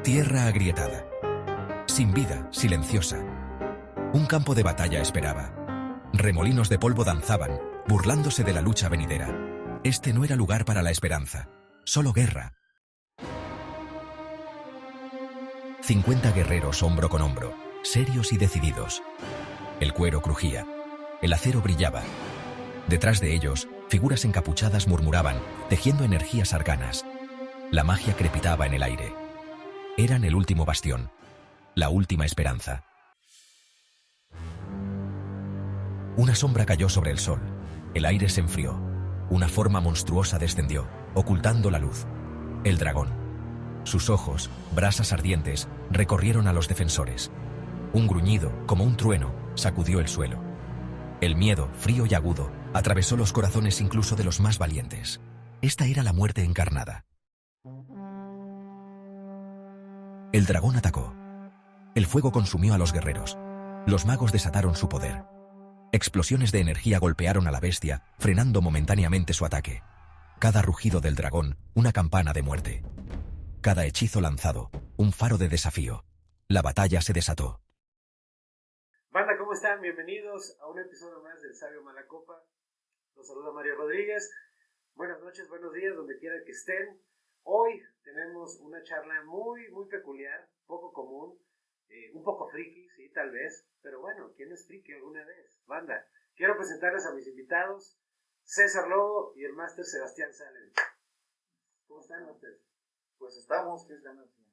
Tierra agrietada. Sin vida, silenciosa. Un campo de batalla esperaba. Remolinos de polvo danzaban, burlándose de la lucha venidera. Este no era lugar para la esperanza, solo guerra. 50 guerreros hombro con hombro, serios y decididos. El cuero crujía, el acero brillaba. Detrás de ellos, figuras encapuchadas murmuraban, tejiendo energías arcanas. La magia crepitaba en el aire. Eran el último bastión, la última esperanza. Una sombra cayó sobre el sol. El aire se enfrió. Una forma monstruosa descendió, ocultando la luz. El dragón. Sus ojos, brasas ardientes, recorrieron a los defensores. Un gruñido, como un trueno, sacudió el suelo. El miedo, frío y agudo, atravesó los corazones incluso de los más valientes. Esta era la muerte encarnada. El dragón atacó. El fuego consumió a los guerreros. Los magos desataron su poder. Explosiones de energía golpearon a la bestia, frenando momentáneamente su ataque. Cada rugido del dragón, una campana de muerte. Cada hechizo lanzado, un faro de desafío. La batalla se desató. Banda, ¿cómo están? Bienvenidos a un episodio más del Sabio Malacopa. Los saluda Mario Rodríguez. Buenas noches, buenos días, donde quiera que estén. Hoy tenemos una charla muy peculiar, poco común, un poco friki, sí, tal vez. Pero bueno, ¿quién es friki alguna vez? Banda, quiero presentarles a mis invitados, César Lobo y el máster Sebastián Salen. ¿Cómo están ustedes? Pues estamos, que es ganancia.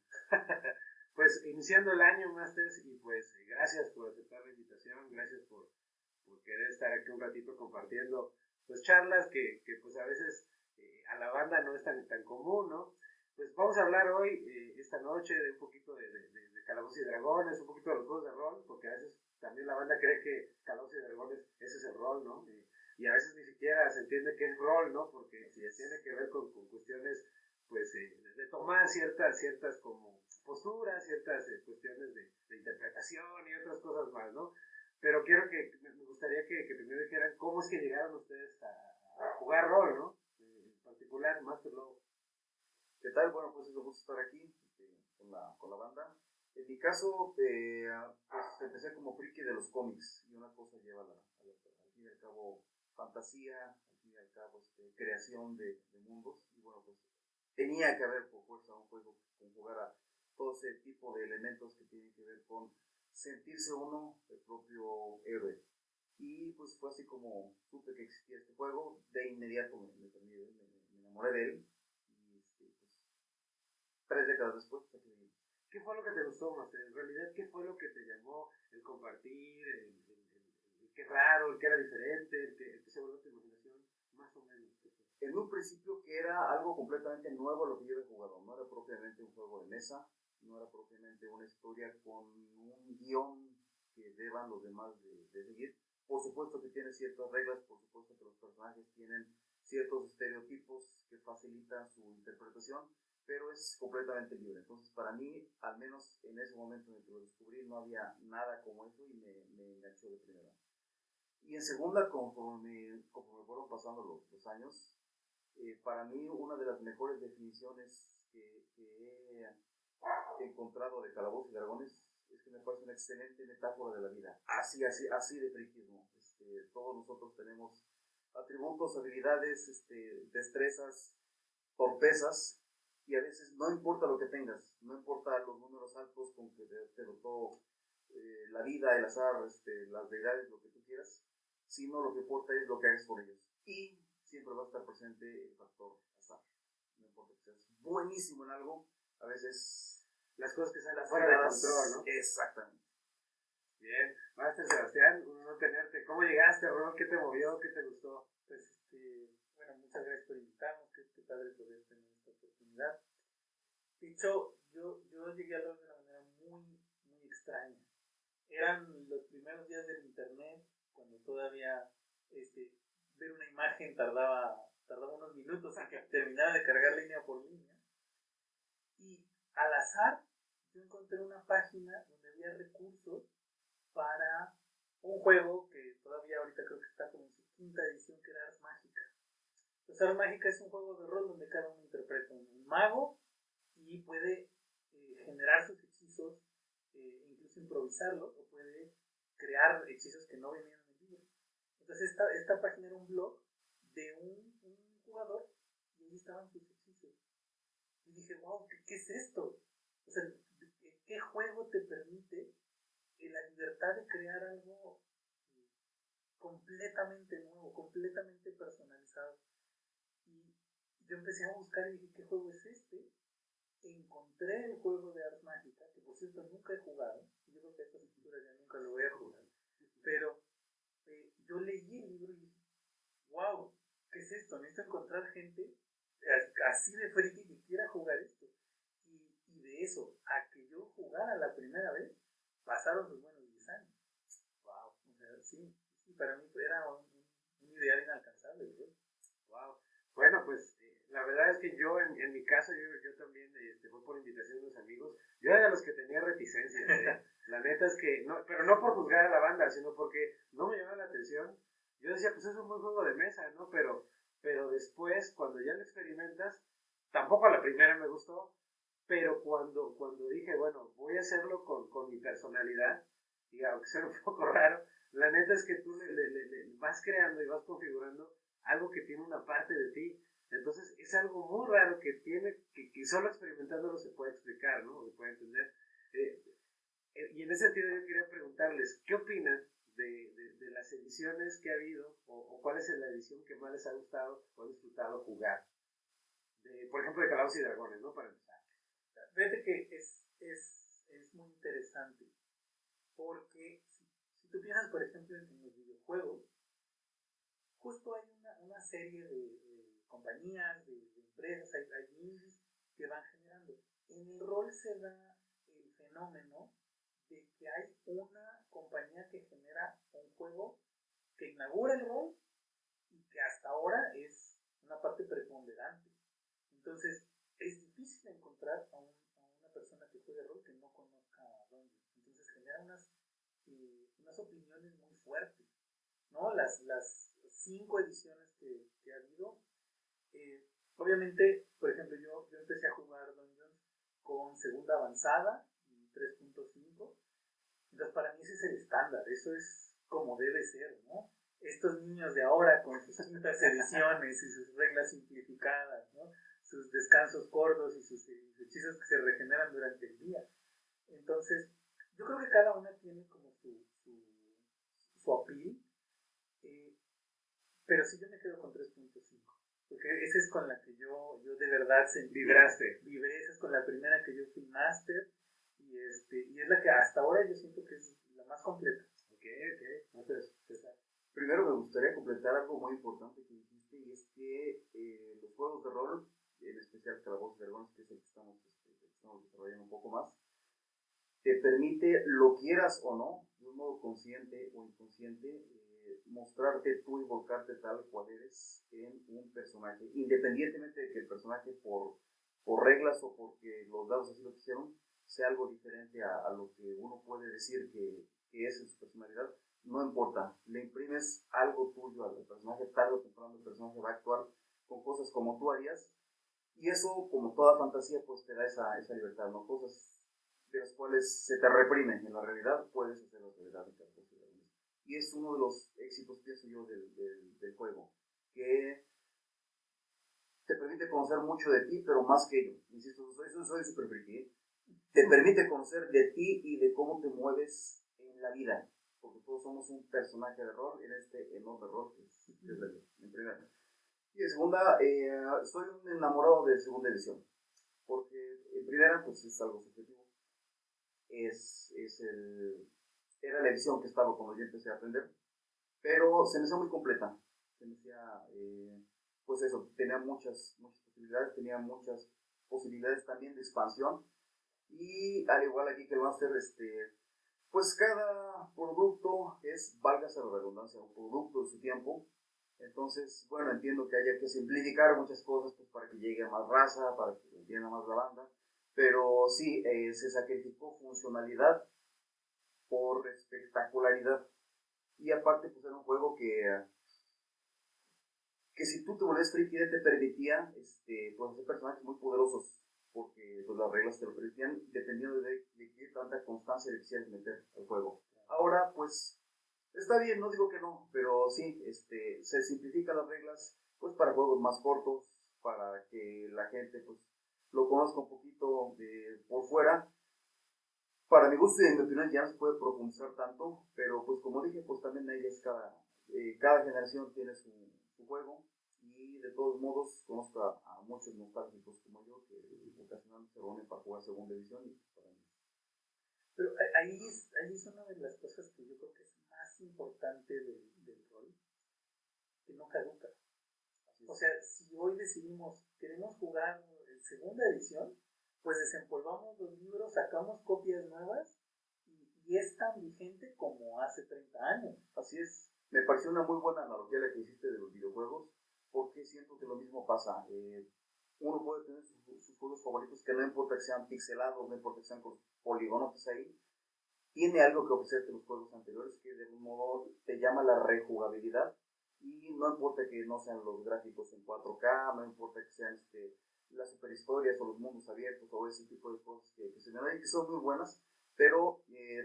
Pues iniciando el año, Masters, y pues gracias por aceptar la invitación, gracias por querer estar aquí un ratito compartiendo pues charlas que pues a veces a la banda no es tan común, ¿no? Pues vamos a hablar hoy, esta noche, de un poquito de Calabozos y Dragones, un poquito de los juegos de rol, porque a veces también la banda cree que Calabozos y Dragones, ese es el rol, ¿no? Y a veces ni siquiera se entiende qué es rol, ¿no? Porque si tiene que ver con cuestiones pues de tomar ciertas como posturas, ciertas cuestiones de interpretación y otras cosas más, ¿no? Pero me gustaría que primero dijeran cómo es que llegaron ustedes a jugar rol, ¿no? En particular, Master Lobo. ¿Qué tal? Bueno, pues es un gusto estar aquí con la banda. En mi caso, pues empecé como friki de los cómics y una cosa lleva al fin y al cabo fantasía, al fin y al cabo creación de mundos, y bueno, pues tenía que haber por fuerza un juego con jugar a todo ese tipo de elementos que tienen que ver con sentirse uno el propio héroe. Y pues fue así como supe que existía este juego, de inmediato me enamoré de él, y pues 3 décadas después aquí venimos. ¿Qué fue lo que te gustó, Master? En realidad, ¿qué fue lo que te llamó el compartir, el que raro, el que era diferente, el que se volvió tu imaginación, más o menos? En un principio que era algo completamente nuevo a lo que yo había jugado, no era propiamente un juego de mesa, no era propiamente una historia con un guión que deban los demás de seguir. Por supuesto que tiene ciertas reglas, por supuesto que los personajes tienen ciertos estereotipos que facilitan su interpretación, pero es completamente libre. Entonces para mí, al menos en ese momento en el que lo descubrí, no había nada como eso y me enganchó de primera. Y en segunda, conforme fueron pasando los años, para mí una de las mejores definiciones que he encontrado de Calabozos y Dragones es que me parece una excelente metáfora de la vida, así de friquismo. Todos nosotros tenemos atributos, habilidades, destrezas, torpezas, y a veces no importa lo que tengas, no importa los números altos con que te dotó la vida, el azar, las deidades, lo que tú quieras, sino lo que importa es lo que hagas por ellos. Y siempre va a estar presente el factor azar. No importa que seas buenísimo en algo, a veces las cosas que salen fuera de control, ¿no? Exactamente. Bien, Master Sebastián, no tenerte. ¿Cómo llegaste, Ron? ¿Qué te movió? ¿Qué te gustó? Pues, bueno, muchas gracias por invitarnos. Qué padre poder tener esta oportunidad. De hecho, yo llegué al rol de una manera muy extraña. Eran los primeros días del internet, cuando todavía ver una imagen tardaba unos minutos a que terminara de cargar línea por línea. Y al azar, yo encontré una página donde había recursos para un juego que todavía ahorita creo que está como en su 5ª edición, que era Ars Mágica. Pues Ars Mágica es un juego de rol donde cada uno interpreta un mago y puede generar actualizarlos o puede crear hechizos que no venían en el libro. Entonces esta página era un blog de un jugador y ahí estaban sus hechizos. Y dije, wow, ¿qué es esto? O sea, ¿qué juego te permite la libertad de crear algo completamente nuevo, completamente personalizado? Y yo empecé a buscar y dije, ¿qué juego es este? Encontré el juego de Ars Magica, que por cierto nunca he jugado. Yo creo que a estas alturas ya nunca lo voy a jugar. Pero yo leí el libro y dije, wow, ¿qué es esto? Necesito encontrar gente así de friki que quiera jugar esto. Y de eso a que yo jugara la primera vez, pasaron sus buenos 10 años. Wow. O sea, sí, para mí era un ideal inalcanzable, ¿verdad? Wow. Bueno, pues la verdad es que yo, en mi caso, yo también fue por invitación de unos amigos. Yo era de los que tenía reticencias. La neta es que, no, pero no por juzgar a la banda, sino porque no me llamaba la atención. Yo decía, pues es un buen juego de mesa, ¿no? Pero después, cuando ya lo experimentas, tampoco a la primera me gustó, pero cuando dije, bueno, voy a hacerlo con mi personalidad, y aunque sea un poco raro, la neta es que tú le vas creando y vas configurando algo que tiene una parte de ti. Entonces es algo muy raro que solo experimentándolo se puede explicar, ¿no? Se puede entender. Y en ese sentido yo quería preguntarles, ¿qué opinan de las ediciones que ha habido? O cuál es la edición que más les ha gustado o disfrutado jugar? Por ejemplo, de Calabozos y Dragones, ¿no? Para empezar. Fíjate que es muy interesante, porque si tú piensas, por ejemplo, en los videojuegos, justo hay una serie de compañías, de empresas, hay indies que van generando. En el rol se da el fenómeno de que hay una compañía que genera un juego que inaugura el rol y que hasta ahora es una parte preponderante. Entonces, es difícil encontrar a una persona que juegue rol que no conozca a Dungeons. Entonces, genera unas opiniones muy fuertes, ¿no? Las 5 ediciones que ha habido. Obviamente, por ejemplo, yo empecé a jugar Dungeons con segunda avanzada y 3.5. Entonces, para mí ese es el estándar, eso es como debe ser, ¿no? Estos niños de ahora con sus quintas ediciones y sus reglas simplificadas, ¿no? Sus descansos cortos y sus hechizos que se regeneran durante el día. Entonces, yo creo que cada una tiene como su appeal, pero sí yo me quedo con 3.5, porque esa es con la que yo de verdad vibré, esa es con la primera que yo fui máster, y es la que hasta ahora yo siento que es la más completa. Ok. Entonces, primero me gustaría completar algo muy importante que dijiste, y es que los juegos de rol, en especial Calabozos y Dragones, que es el que estamos desarrollando un poco más, te permite, lo quieras o no, de un modo consciente o inconsciente, mostrarte tú y volcarte tal cual eres en un personaje, independientemente de que el personaje por reglas o porque los dados así lo quisieron, sea algo diferente a lo que uno puede decir que es en su personalidad. No importa, le imprimes algo tuyo al personaje, tarde o temprano el personaje va a actuar con cosas como tú harías, y eso, como toda fantasía, pues te da esa libertad, ¿no? Cosas de las cuales se te reprimen en la realidad, puedes hacer la realidad en cada cosa. Y es uno de los éxitos, pienso yo, del juego, que te permite conocer mucho de ti, pero más que ello, insisto, soy super friki, te permite conocer de ti y de cómo te mueves en la vida, porque todos somos un personaje de rol en este enorme rol que es la vida, en primera. Y en segunda, soy un enamorado de segunda edición, porque en primera, pues es algo subjetivo, era la edición que estaba cuando yo empecé a aprender, pero se me hacía muy completa, se me hacía, pues eso, tenía muchas posibilidades, tenía muchas posibilidades también de expansión, y al igual aquí que el máster, pues cada producto es, válgase la redundancia, un producto de su tiempo. Entonces, bueno, entiendo que haya que simplificar muchas cosas pues, para que llegue a más raza, para que entienda más la banda, pero sí, se sacrificó funcionalidad por espectacularidad, y aparte pues era un juego que si tú te volvías friki te permitía pues hacer personajes muy poderosos, porque pues las reglas te lo permitían dependiendo de qué tanta constancia le quisieras meter al juego. Ahora, pues, está bien, no digo que no, pero sí, se simplifican las reglas, pues, para juegos más cortos, para que la gente, pues, lo conozca un poquito por fuera. Para mi gusto y en mi opinión ya no se puede profundizar tanto, pero pues como dije, pues también ahí es cada generación tiene su juego, y de todos modos conozco a muchos nostálgicos como yo que ocasionalmente se reúnen para jugar segunda división, y para mí. Pero ahí es una de las cosas que yo creo que es más importante del rol, que no caduca. O sea, si hoy decidimos, queremos jugar en segunda edición, pues desempolvamos los libros, sacamos copias nuevas y es tan vigente como hace 30 años. Así es. Me pareció una muy buena analogía la que hiciste de los videojuegos, porque siento que lo mismo pasa. Uno puede tener sus juegos favoritos, que no importa que sean pixelados, no importa que sean con poligonos ahí, tiene algo que ofrecerte los juegos anteriores que de algún modo te llama la rejugabilidad, y no importa que no sean los gráficos en 4K, no importa que sean las superhistorias o los mundos abiertos o ese tipo de cosas que se ven ahí, que son muy buenas, pero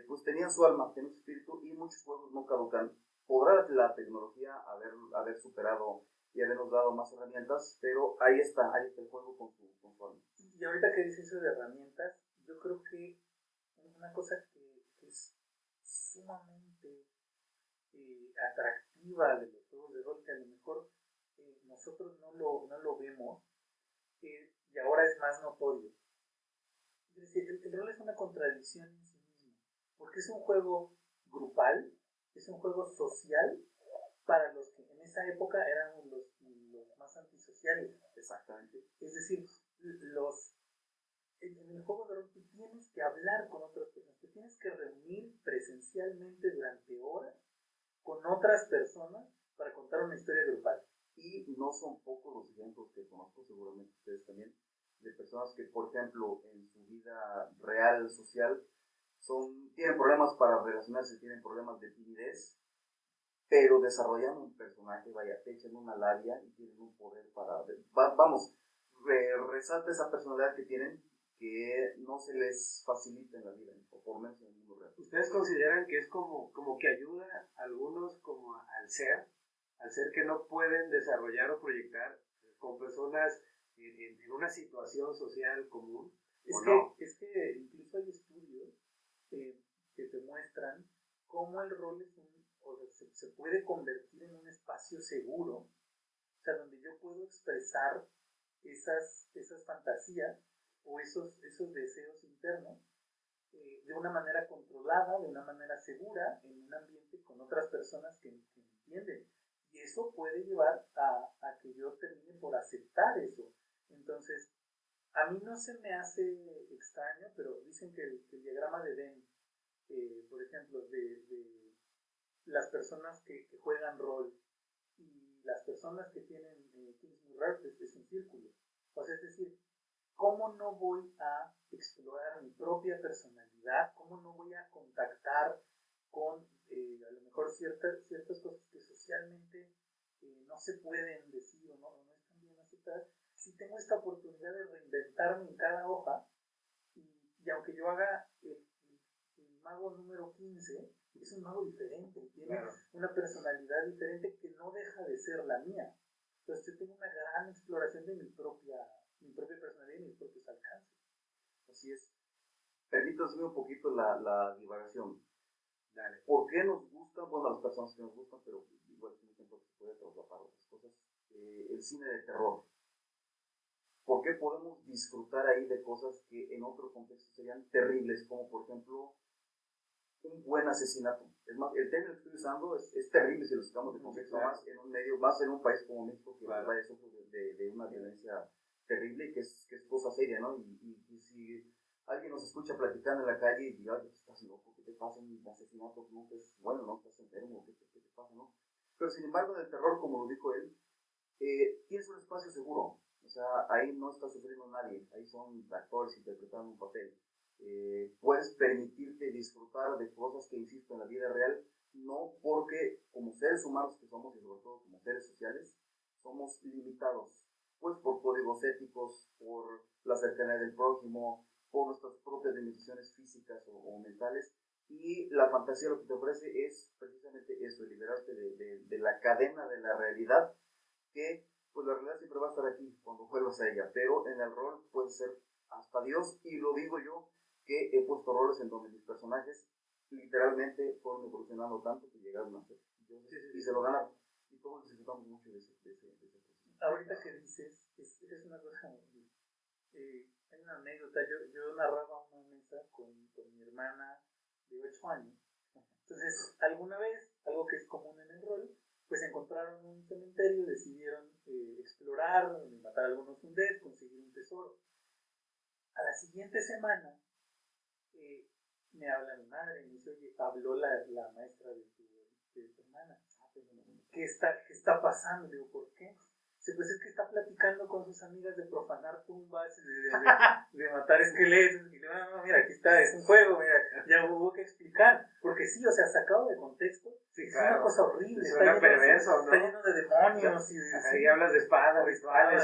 pues tenían su alma, tenían su espíritu, y muchos juegos no caducan. Podrá la tecnología haber superado y habernos dado más herramientas, pero ahí está el juego con su alma. Y ahorita que dices eso de herramientas, yo creo que una cosa que es sumamente atractiva de los juegos de rol, que a lo mejor nosotros no lo vemos, y ahora es más notorio. Es decir, el rol es una contradicción en sí mismo, porque es un juego grupal, es un juego social para los que en esa época eran los más antisociales. Exactamente. Es decir, en el juego de rol tú tienes que hablar con otras personas, te tienes que reunir presencialmente durante horas con otras personas para contar una historia grupal. Y no son pocos los ejemplos que conozco, seguramente ustedes también, de personas que, por ejemplo, en su vida real, social, tienen problemas para relacionarse, tienen problemas de timidez, pero desarrollan un personaje, vaya, te echan una labia y tienen un poder resalta esa personalidad que tienen, que no se les facilita en la vida, o por lo menos en el mundo real. ¿Ustedes consideran que es como que ayuda a algunos como al ser que no pueden desarrollar o proyectar con personas en una situación social común? Es que incluso hay estudios que te muestran cómo el rol se puede convertir en un espacio seguro, o sea, donde yo puedo expresar esas fantasías o esos deseos internos de una manera controlada, de una manera segura, en un ambiente con otras personas que me entienden. Y eso puede llevar a que yo termine por aceptar eso. Entonces, a mí no se me hace extraño, pero dicen que el diagrama de Venn, por ejemplo, de las personas que juegan rol y las personas que tienen Kingsbury Rare es un círculo. O sea, es decir, ¿cómo no voy a explorar mi propia personalidad? ¿Cómo no voy a contactar con a lo mejor ciertas cosas que socialmente no se pueden decir o no están bien aceptadas? Si tengo esta oportunidad de reinventarme en cada hoja, y aunque yo haga el mago número 15, es un mago diferente, tiene una personalidad diferente que no deja de ser la mía. Entonces yo tengo una gran exploración de mi propia personalidad y mis propios alcances. Así es. Permítanme un poquito la divagación. Dale. ¿Por qué nos gusta, bueno, las personas que nos gustan, pero igual al mismo tiempo se puede traslapar otras cosas, el cine de terror? ¿Por qué podemos disfrutar ahí de cosas que en otro contexto serían terribles, como por ejemplo un buen asesinato? Es más, el término que estoy usando es terrible si lo sacamos de contexto, más en un medio, más en un país como México, que vaya sufre de una violencia terrible y que es cosa seria, ¿no? Y si alguien nos escucha platicando en la calle y diga, estás loco, ¿qué te pasa? Un asesinato, no, pues, bueno, no, estás enfermo, ¿qué te pasa, no? Pero sin embargo, en el terror, como lo dijo él, tienes un espacio seguro. O sea, ahí no está sufriendo nadie, ahí son actores interpretando un papel. Puedes permitirte disfrutar de cosas que, insisto, en la vida real, no, porque como seres humanos que somos, y sobre todo como seres sociales, somos limitados. pues por códigos éticos, por la cercanía del prójimo, por nuestras propias limitaciones físicas o mentales. Y la fantasía lo que te ofrece es precisamente eso, liberarte de la cadena de la realidad, que pues la realidad siempre va a estar aquí cuando vuelvas a ella, pero en el rol puede ser hasta Dios, y lo digo yo, que he puesto roles en donde mis personajes literalmente fueron evolucionando tanto que llegaron a ser dioses, y se lo ganaron, y todos necesitamos mucho de ese proceso. Ahorita que dices, es una cosa, hay una anécdota, yo narraba una mesa con mi hermana de 8 años. Entonces, alguna vez, algo que es común en el rol, pues encontraron un cementerio, decidieron explorar, matar algunos undead, conseguir un tesoro. A la siguiente semana, me habla mi madre y me dice, oye, habló la maestra de tu hermana. ¿Qué está pasando? Digo, ¿por qué? Pues es que está platicando con sus amigas de profanar tumbas, de matar esqueletos. Y no, mira, aquí está, es un juego, mira, ya hubo que explicar. Porque sí, o sea, sacado de contexto, sí, es una cosa horrible. Está perverso, ¿no? Está lleno de demonios. Ahí hablas de espadas, rituales.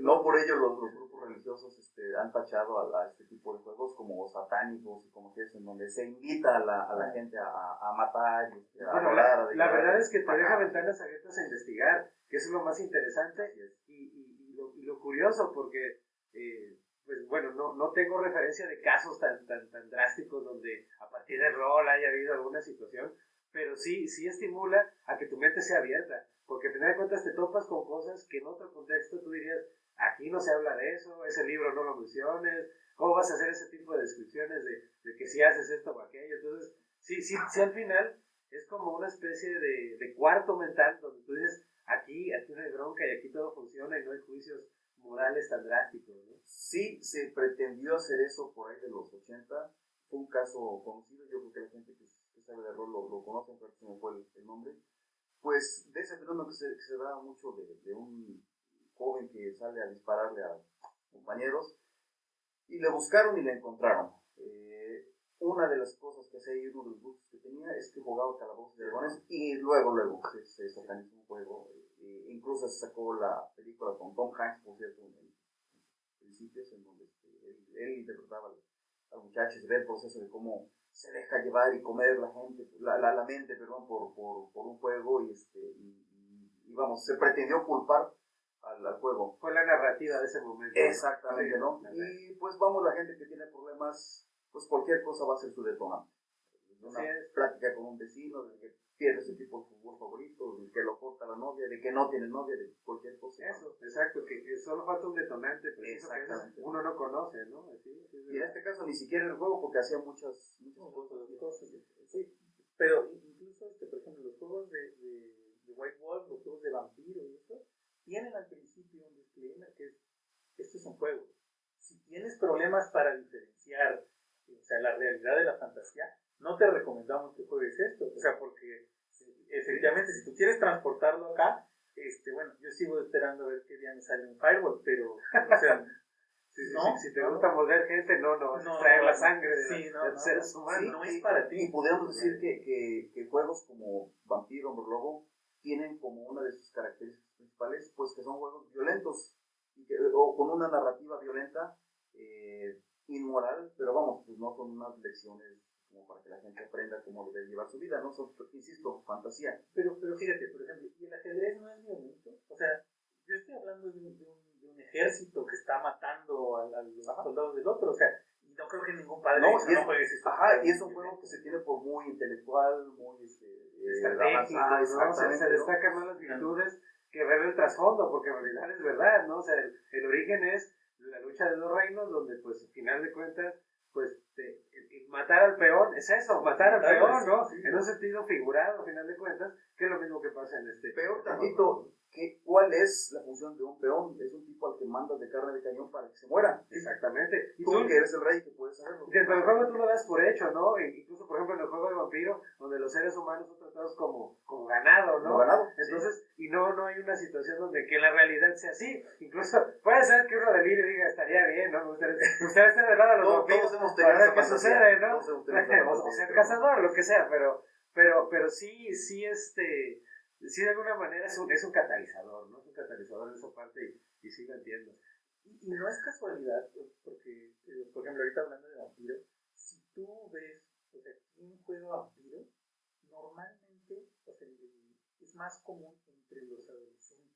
No por ello los grupos religiosos han tachado a este tipo de juegos como satánicos y como que es en donde se invita a la gente a matar, a volar. La verdad es que te deja ventanas abiertas a investigar, que eso es lo más interesante y lo curioso, porque pues bueno, no tengo referencia de casos tan drásticos donde a partir del rol haya habido alguna situación, pero sí estimula a que tu mente sea abierta, porque al final de cuentas te topas con cosas que en otro contexto tú dirías, aquí no se habla de eso, ese libro no lo menciones, ¿cómo vas a hacer ese tipo de descripciones de que si haces esto o aquello? Entonces, sí al final es como una especie de cuarto mental donde tú dices, aquí no hay bronca y aquí todo funciona y no hay juicios morales tan drásticos, ¿no? Sí, se pretendió hacer eso por ahí de los 80, fue un caso conocido, yo creo que la gente que sabe de rol lo conoce, pero se me fue el nombre, pues de ese fenómeno que se da mucho de un joven que sale a dispararle a compañeros, y le buscaron y le encontraron. Una de las cosas que hacía, uno de los gustos que tenía, es que jugaba Calabozos y Dragones, y luego se satanizó un juego. Incluso se sacó la película con Tom Hanks, por cierto, en principios, en donde él interpretaba al muchacho, se ve el proceso de cómo se deja llevar y comer la mente, por un juego, y vamos, se pretendió culpar al juego. Fue la narrativa de ese momento. Exactamente, ¿no? Y pues vamos, la gente que tiene problemas, pues cualquier cosa va a ser su detonante. Una plática con un vecino, de que pierde su equipo de fútbol favorito, de que lo corta la novia, de que no tiene novia, de cualquier cosa. Eso, exacto, que solo falta un detonante, pero eso que uno no conoce, ¿no? Sí, y en este caso ni siquiera el juego, porque hacía muchas cosas. Sí, pero incluso, por ejemplo, los juegos de White Wolf, los juegos de vampiro y eso, tienen al principio un disclaimer que es, esto es un juego. Si tienes problemas para diferenciar, o sea, la realidad de la fantasía, no te recomendamos que juegues esto, o sea, porque efectivamente si tú quieres transportarlo acá, bueno, yo sigo esperando a ver qué día me sale un Firewall, pero, o sea, si te gusta morder gente, no traer la sangre de seres humanos. No es para ti. Y podemos decir que juegos como Vampiro, Hombre Lobo, tienen como una de sus características principales, pues que son juegos violentos, o con una narrativa violenta, inmoral, pero vamos, pues no son unas lecciones como para que la gente aprenda cómo debe llevar su vida, no son, insisto, fantasía. Pero fíjate, por ejemplo, ¿y el ajedrez no es violento? O sea, yo estoy hablando de un ejército que está matando a los soldados del otro, o sea, y no creo que ningún padre no juegues esto. Y es un juego que se tiene por muy intelectual, muy estratégico, se destacan más las virtudes que ver el trasfondo, porque en realidad es verdad, ¿no? O sea, el origen es la lucha de dos reinos, donde pues al final de cuentas, pues matar al peón, es eso, matar al peón, ¿no? Sí. En un sentido figurado, al final de cuentas, que es lo mismo que pasa en este. Peor tantito, ¿cuál es la función de un peón? Es un tipo al que mandas de carne de cañón para que se muera. Exactamente. Y tú que eres el rey, que puedes hacerlo. Dentro del juego tú lo das por hecho, ¿no? Incluso, por ejemplo, en el juego de vampiro, donde los seres humanos son tratados como ganado, ¿no? Como ganado. Entonces, sí. Y no hay una situación donde que la realidad sea así. Incluso puede ser que uno delire y diga, estaría bien, ¿no? Usted está del lado de los vampiros. Todos hemos tenido esa qué sucede, ¿no? O ser cazador, lo que sea, pero sí, de alguna manera es un catalizador, ¿no? Es un catalizador de esa parte sí lo entiendo. Y no es casualidad, porque, por ejemplo, ahorita hablando de vampiro, si tú ves, o sea, quién juega vampiro, normalmente, o sea, es más común entre los adolescentes.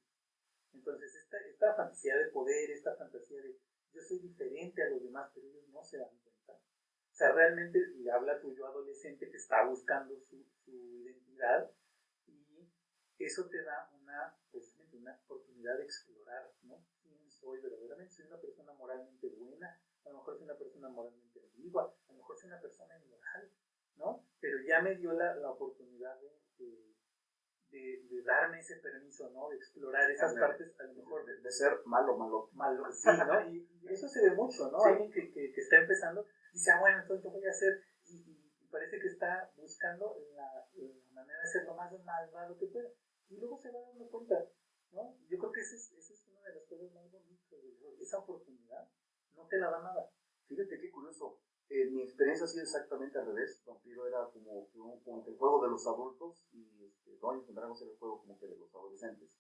Entonces, esta fantasía de poder, esta fantasía de yo soy diferente a los demás, pero ellos no se dan cuenta. O sea, realmente le habla a tu yo adolescente que está buscando su identidad, y eso te da precisamente una oportunidad de explorar, ¿no? ¿Quién soy verdaderamente? ¿Soy una persona moralmente buena? A lo mejor soy una persona moralmente ambigua, a lo mejor soy una persona inmoral, ¿no? Pero ya me dio la oportunidad de darme ese permiso, ¿no? De explorar esas partes, a lo mejor de ser malo. Malo, sí, ¿no? Y eso se ve mucho, ¿no? Sí. Alguien que está empezando dice, bueno, entonces yo voy a hacer, y parece que está buscando la manera de ser lo más malvado que pueda, y luego se va dando cuenta, ¿no? Yo creo que esa es una de las cosas más bonitas del juego. Esa oportunidad no te la da nada. Fíjate qué curioso. Mi experiencia ha sido exactamente al revés. Vampiro era como que el juego de los adultos, y Dungeons & Dragons era el juego como que de los adolescentes.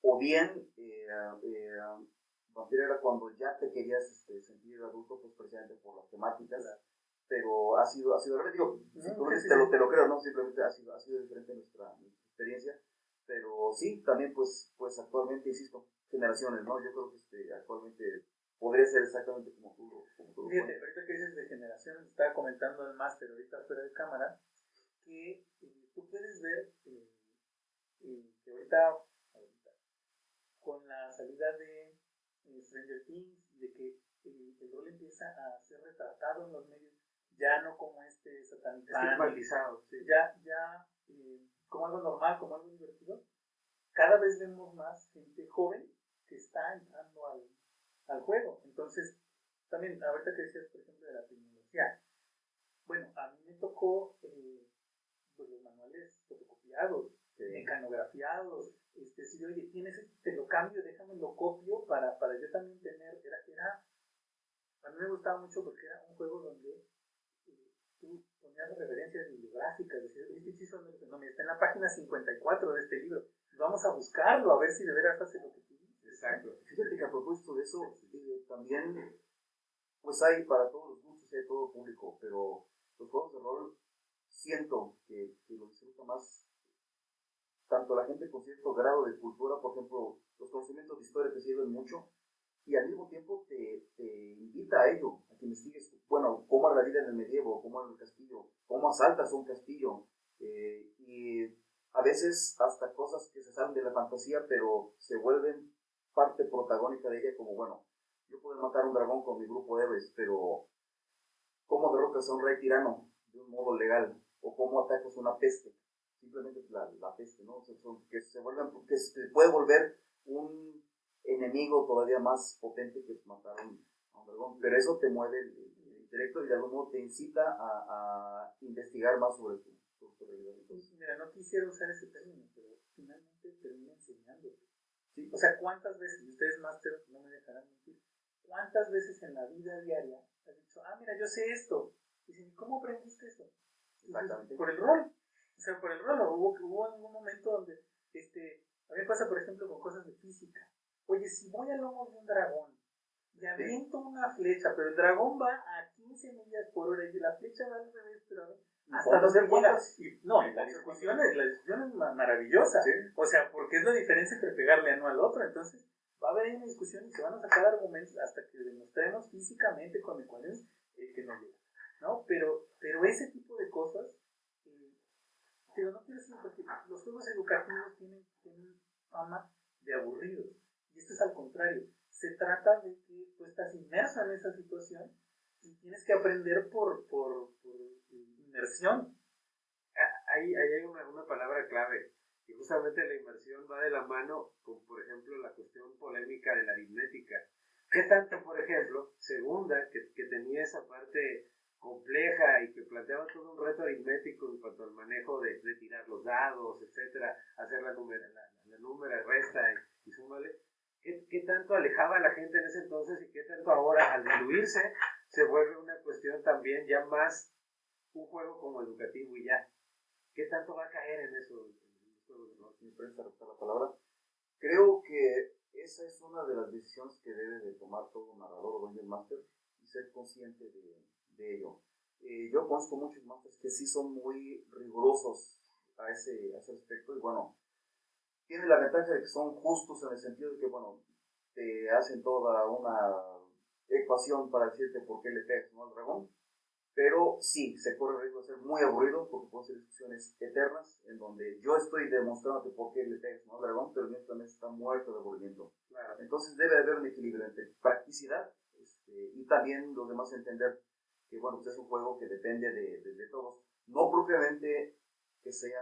O bien, Vampiro era cuando ya te querías sentir adulto, pues precisamente por las temáticas. Claro. Pero ha sido al revés. Digo, simplemente te lo creo, ¿no? Simplemente ha sido diferente nuestra experiencia. Pero sí, también pues actualmente, insisto, generaciones, ¿no? Yo creo que actualmente podría ser exactamente como tú lo Fíjate, ahorita que dices de generaciones, estaba comentando el máster ahorita fuera de cámara, que tú puedes ver que ahorita, con la salida de Stranger Things, y de que el rol empieza a ser retratado en los medios, ya no como satanizado, sí. ya como algo normal, como algo divertido. Cada vez vemos más gente joven que está entrando al juego. Entonces, también, ahorita que decías, por ejemplo, de la tecnología, bueno, a mí me tocó pues los manuales fotocopiados, mecanografiados, si oye, tienes te lo cambio, déjame lo copio para yo también tener, a mí me gustaba mucho porque era un juego donde tú ponías referencias bibliográficas, decías, este hechizo no, mira, está en la página 54 de este libro, vamos a buscarlo, a ver si de veras hace lo que tú dices. Exacto. Fíjate que a propósito de eso, también, pues hay para todos los gustos, hay todo público, pero los juegos de rol siento que lo disfruta más tanto la gente con cierto grado de cultura. Por ejemplo, los conocimientos de historia te sirven mucho, y al mismo tiempo te invita a ello, a que investigues, bueno, cómo era la vida en el medievo, cómo era el castillo, cómo asaltas un castillo, y a veces hasta cosas que se salen de la fantasía, pero se vuelven parte protagónica de ella, como, bueno, yo puedo matar un dragón con mi grupo de héroes, pero ¿cómo derrotas a un rey tirano de un modo legal? ¿O cómo atacas una peste? Simplemente la peste, ¿no? Que se puede volver un enemigo todavía más potente que matar a un dragón. Pero eso te mueve el intelecto, y de algún modo te incita a investigar más sobre tu realidad. Mira, no quisiera usar ese término, pero finalmente termina enseñándote. ¿Sí? O sea, ¿cuántas veces, y ustedes máster no me dejarán mentir, cuántas veces en la vida diaria has dicho, mira, yo sé esto? Y dicen, ¿cómo aprendiste eso? Exactamente. Por el rol. O sea, por el rol. Hubo algún momento donde, a mí me pasa, por ejemplo, con cosas de física. Oye, si voy al lomo de un dragón y aviento una flecha, pero el dragón va a 15 millas por hora y la flecha va al revés, pero hasta donde llega. La discusión es maravillosa. ¿Sí? O sea, porque es la diferencia entre pegarle a uno al otro. Entonces, va a haber una discusión y se van a sacar argumentos hasta que demostremos físicamente con ecuaciones que no llega, ¿no? Pero ese tipo de cosas, pero no quiero decir, porque los juegos educativos tienen fama de aburridos. Y esto es al contrario. Se trata de que tú estás inmerso en esa situación y tienes que aprender por inmersión. Ahí hay una palabra clave, y justamente la inmersión va de la mano con, por ejemplo, la cuestión polémica de la aritmética. ¿Qué tanto, por ejemplo, segunda, que tenía esa parte compleja y que planteaba todo un reto aritmético en cuanto al manejo de tirar los dados, etcétera, hacer la número, resta y súmale? ¿Qué tanto alejaba a la gente en ese entonces, y qué tanto ahora, al diluirse, se vuelve una cuestión también ya más un juego como educativo y ya? ¿Qué tanto va a caer en eso? Me parece la palabra. Creo que Esa es una de las decisiones que debe de tomar todo narrador o Dungeon Master y ser consciente de ello. Yo conozco muchos masters que sí son muy rigurosos a ese aspecto y bueno, tienen la ventaja de que son justos en el sentido de que bueno, te hacen toda una ecuación para decirte por qué le pegas, ¿no?, al dragón. Pero sí, se corre el riesgo de ser muy aburrido porque pueden ser discusiones eternas en donde yo estoy demostrándote por qué le pegas, ¿no?, al dragón, pero el mío también está muerto de aburrimiento. Claro. Entonces debe haber un equilibrio entre practicidad y también los demás entender que bueno, pues es un juego que depende de todos. No propiamente que sea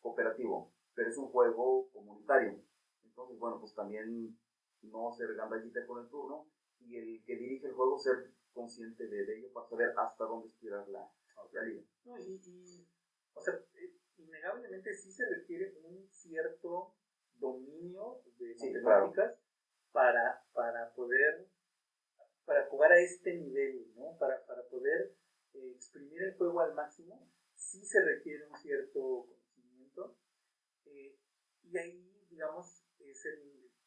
cooperativo, pero es un juego comunitario. Entonces, bueno, pues también no ser gandallita con el turno y el que dirige el juego ser consciente de ello para saber hasta dónde estirar la liga. No, o sea, innegablemente sí se requiere un cierto dominio de matemáticas, claro, para jugar a este nivel, ¿no? Para poder exprimir el juego al máximo, sí se requiere un cierto conocimiento. Y ahí, digamos,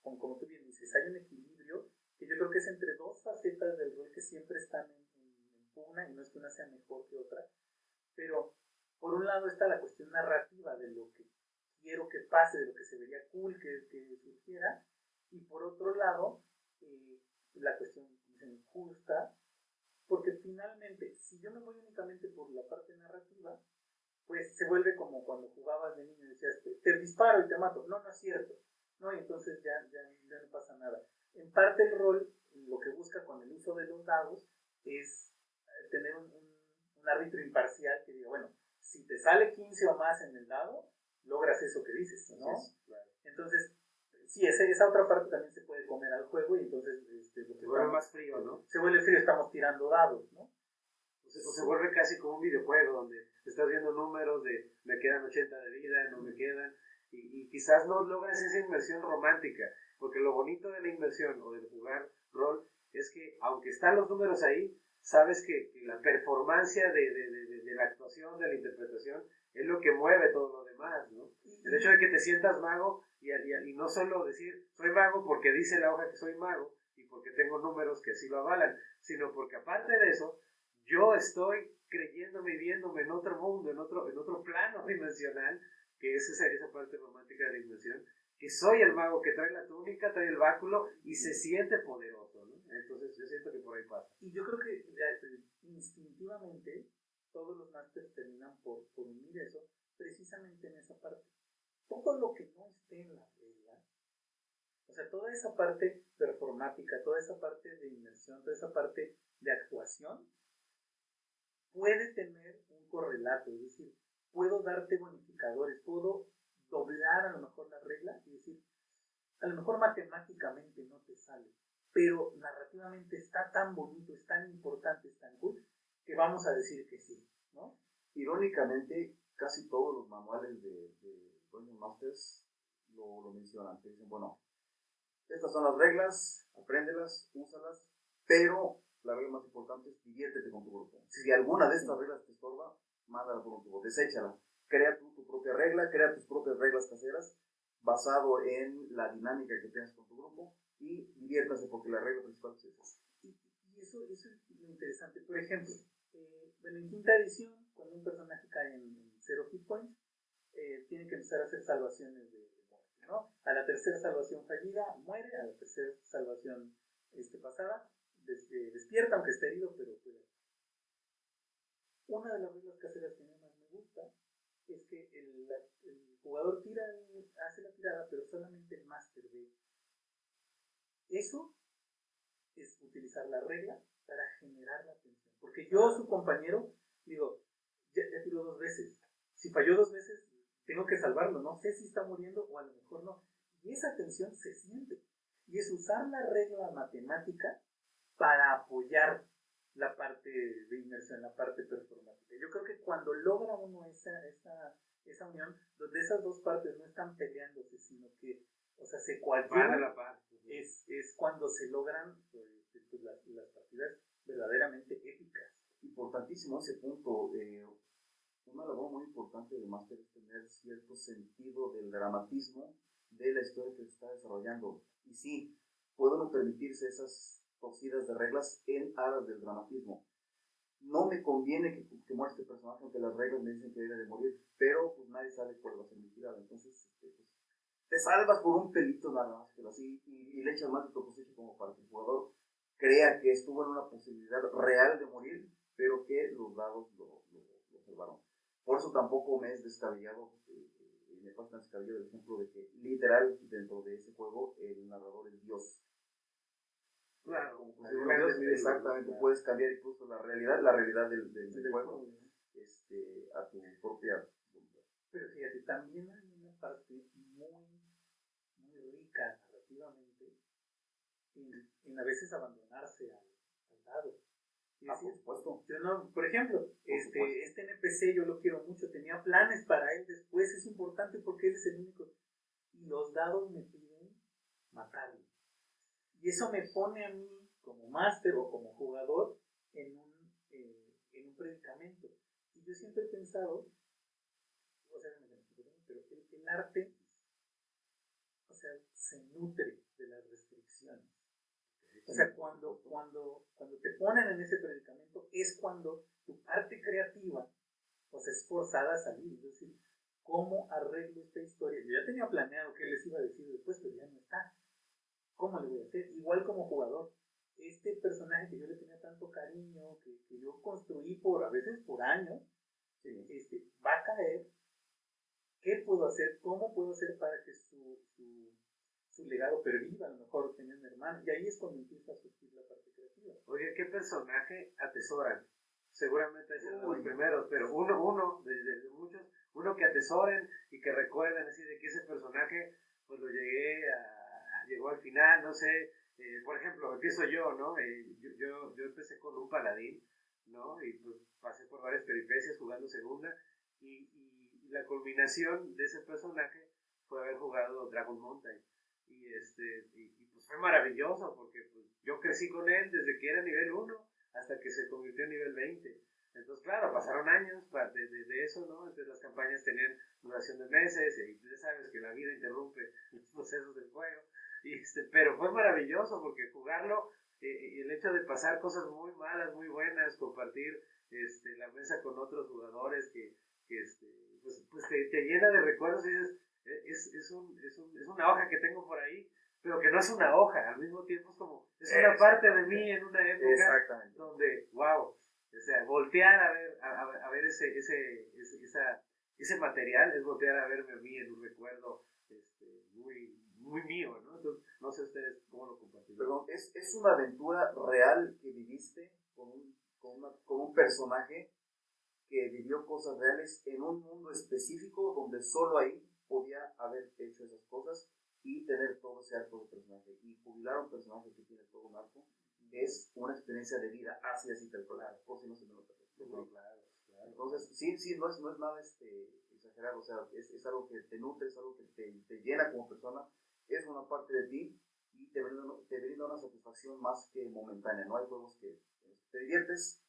como tú bien dices, hay un equilibrio que yo creo que es entre dos facetas del rol que siempre están en pugna, y no es que una sea mejor que otra, pero por un lado está la cuestión narrativa de lo que quiero que pase, de lo que se vería cool que surgiera, y por otro lado, la cuestión justa, porque finalmente, si yo me voy únicamente por la parte narrativa, pues se vuelve como cuando jugabas de niño y decías, te disparo y te mato. No, no es cierto, ¿no? Y entonces ya no pasa nada. En parte el rol, lo que busca con el uso de los dados, es tener un árbitro imparcial que diga, bueno, si te sale 15 o más en el dado, logras eso que dices, ¿no? Sí, claro. Entonces, sí, esa otra parte también se puede comer al juego y entonces se vuelve más frío, ¿no? Se vuelve frío, estamos tirando dados, ¿no? O se vuelve casi como un videojuego donde estás viendo números de me quedan 80 de vida, no me quedan, y quizás no logras esa inmersión romántica, porque lo bonito de la inmersión o de jugar rol es que aunque están los números ahí, sabes que la performancia de la actuación, de la interpretación, es lo que mueve todo lo demás, ¿no? El hecho de que te sientas mago y no solo decir soy mago porque dice la hoja que soy mago y porque tengo números que así lo avalan, sino porque aparte de eso, yo estoy creyéndome y viéndome en otro mundo, en otro plano dimensional, que es esa parte romántica de la inmersión, que soy el mago que trae la túnica, trae el báculo y se siente poderoso, ¿no? Entonces yo siento que por ahí pasa. Y yo creo que instintivamente todos los masters terminan por unir eso precisamente en esa parte. Todo lo que no esté en la regla, o sea, toda esa parte performática, toda esa parte de inmersión, toda esa parte de actuación, puede tener un correlato, es decir, puedo darte bonificadores, puedo doblar a lo mejor la regla y decir, a lo mejor matemáticamente no te sale, pero narrativamente está tan bonito, es tan importante, es tan cool, que vamos a decir que sí, ¿no? Irónicamente, casi todos los manuales de Dungeon Masters lo mencionan, te dicen, bueno, estas son las reglas, apréndelas, úsalas, pero la regla más importante es diviértete con tu grupo. Si alguna de estas reglas te estorba, mándala por un tubo, deséchala. Crea tú tu propia regla, crea tus propias reglas caseras basado en la dinámica que tengas con tu grupo y diviértase porque la regla principal es esa. Y eso es lo interesante. Por ejemplo, en quinta edición, cuando un personaje cae en 0 hit points, tiene que empezar a hacer salvaciones de muerte, ¿no? A la tercera salvación fallida, muere. A la tercera salvación pasada, despierta, aunque esté herido, pero puede. Una de las reglas caseras que más me gusta es que el jugador hace la tirada, pero solamente el máster ve. Eso es utilizar la regla para generar la tensión. Porque yo, su compañero, digo, ya tiró 2 veces. Si falló 2 veces, tengo que salvarlo. No sé si está muriendo o a lo mejor no. Y esa tensión se siente. Y es usar la regla matemática para apoyar la parte de inmersión, la parte performática. Yo creo que cuando logra uno esa unión, donde esas dos partes no están peleándose, sino que, o sea, se coadyuvan, es cuando se logran pues, las partidas verdaderamente épicas. Importantísimo ese punto. Una labor muy importante de Master es tener cierto sentido del dramatismo de la historia que se está desarrollando. Y sí, puede uno permitirse esas torcidas de reglas en aras del dramatismo. No me conviene que muera este personaje, aunque las reglas me dicen que debe de morir, pero pues nadie sabe cuál va a ser mi tirada. Entonces, pues, te salvas por un pelito nada más, pero así, y le echas más de tu cosecha como para que el jugador crea que estuvo en una posibilidad real de morir, pero que los dados lo salvaron. Por eso tampoco me es descabellado, me parece tan descabellado el ejemplo de que literal dentro de ese juego el narrador es Dios. Claro, como si uno Dios, exactamente, claro. Puedes cambiar incluso la realidad del juego a tu propia voluntad. Pero fíjate, también hay una parte muy rica narrativamente en a veces abandonarse al dado. Por supuesto. Yo no, por ejemplo, este NPC yo lo quiero mucho, tenía planes para él después, es importante porque él es el único. Y los dados me piden matarlo. Y eso me pone a mí, como máster o como jugador, en un predicamento. Y yo siempre he pensado, pero el arte, o sea, se nutre de las restricciones. O sea, cuando te ponen en ese predicamento es cuando tu parte creativa, o sea, es forzada a salir. Es decir, ¿cómo arreglo esta historia? Yo ya tenía planeado qué les iba a decir después, pero ya no está. ¿Cómo le voy a hacer? Igual como jugador. Este personaje que yo le tenía tanto cariño, que yo construí a veces por años, va a caer. ¿Qué puedo hacer? ¿Cómo puedo hacer para que su legado perviva? A lo mejor tenía un hermano. Y ahí es cuando empieza a surgir la parte creativa. Oye, ¿qué personaje atesoran? Seguramente hay los primeros, pero uno de muchos, uno que atesoren y que recuerden así de que ese personaje, pues lo llegó al final, no sé, por ejemplo, empiezo yo, ¿no? Yo empecé con un paladín, ¿no? Y pues pasé por varias peripecias jugando segunda y la culminación de ese personaje fue haber jugado Dragon Mountain y pues fue maravilloso porque pues, yo crecí con él desde que era nivel 1 hasta que se convirtió en nivel 20. Entonces, claro, pasaron años de eso, ¿no? Entonces las campañas tenían duración de meses y tú ya sabes que la vida interrumpe los procesos del juego. Pero fue maravilloso porque jugarlo, el hecho de pasar cosas muy malas, muy buenas, compartir la mesa con otros jugadores que pues te llena de recuerdos y dices, es una hoja que tengo por ahí, pero que no es una hoja, al mismo tiempo es como, es una parte de mí en una época donde, wow, o sea, voltear a ver ese material es voltear a verme a mí en un recuerdo muy mío, ¿no? Entonces, no sé ustedes cómo lo compartieron. Perdón, es una aventura real que viviste con un personaje que vivió cosas reales en un mundo específico donde solo ahí podía haber hecho esas cosas y tener todo ese arco de personaje. Y jubilar a un personaje que tiene todo un arco es una experiencia de vida, así tal cual, por si no se me nota. Claro. Entonces, sí, no es nada exagerado, o sea, es algo que te nutre, es algo que te llena como persona, es una parte de ti y te brinda una satisfacción más que momentánea, ¿no? Hay juegos que te diviertes,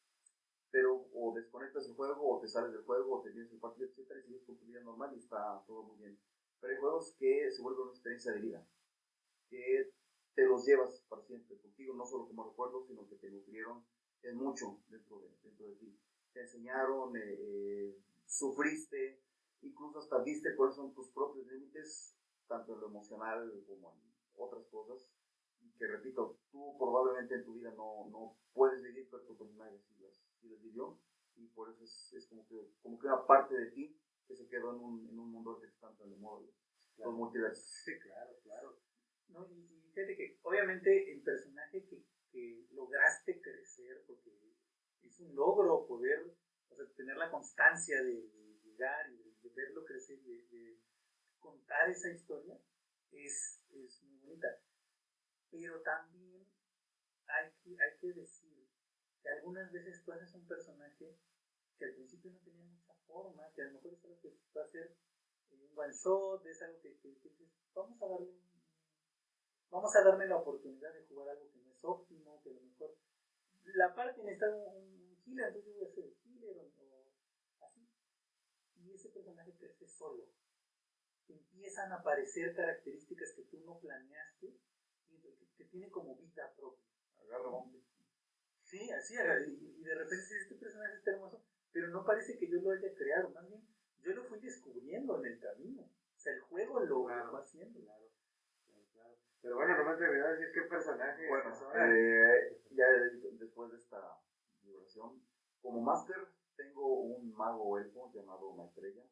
pero o desconectas el juego, o te sales del juego, o te vienes el partido, etcétera, y sigues con tu vida normal y está todo muy bien. Pero hay juegos que se vuelven una experiencia de vida, que te los llevas para siempre contigo, no solo como recuerdos, sino que te nutrieron en mucho dentro de ti. Te enseñaron, sufriste, incluso hasta viste cuáles son tus propios límites, tanto en lo emocional como en otras cosas, y que repito, tú probablemente en tu vida no puedes vivir, pero tu personaje sí las vivió, y por eso es como que una parte de ti que se quedó en un mundo que está tan de moda, los multiversos. Sí, claro. No, y fíjate que obviamente el personaje que lograste crecer, porque es un logro poder, o sea, tener la constancia de llegar y de verlo crecer y de contar esa historia, es muy bonita. Pero también hay que decir que algunas veces tú haces un personaje que al principio no tenía mucha forma, que a lo mejor es algo que va a ser un one shot, es algo que dices, vamos a darme la oportunidad de jugar algo que no es óptimo, que a lo mejor la parte necesita un healer, entonces yo voy a hacer el healer o así. Y ese personaje crece solo. Empiezan a aparecer características que tú no planeaste que tiene como vida propia. Agarra bombes. Sí, así, y de repente este personaje está hermoso, pero no parece que yo lo haya creado, más bien yo lo fui descubriendo en el camino. O sea, el juego lo va haciendo. Claro. Pero bueno, no me atreví a decir qué personaje. Bueno, ya después de esta divulgación, como máster tengo un mago elfo llamado Maestrella.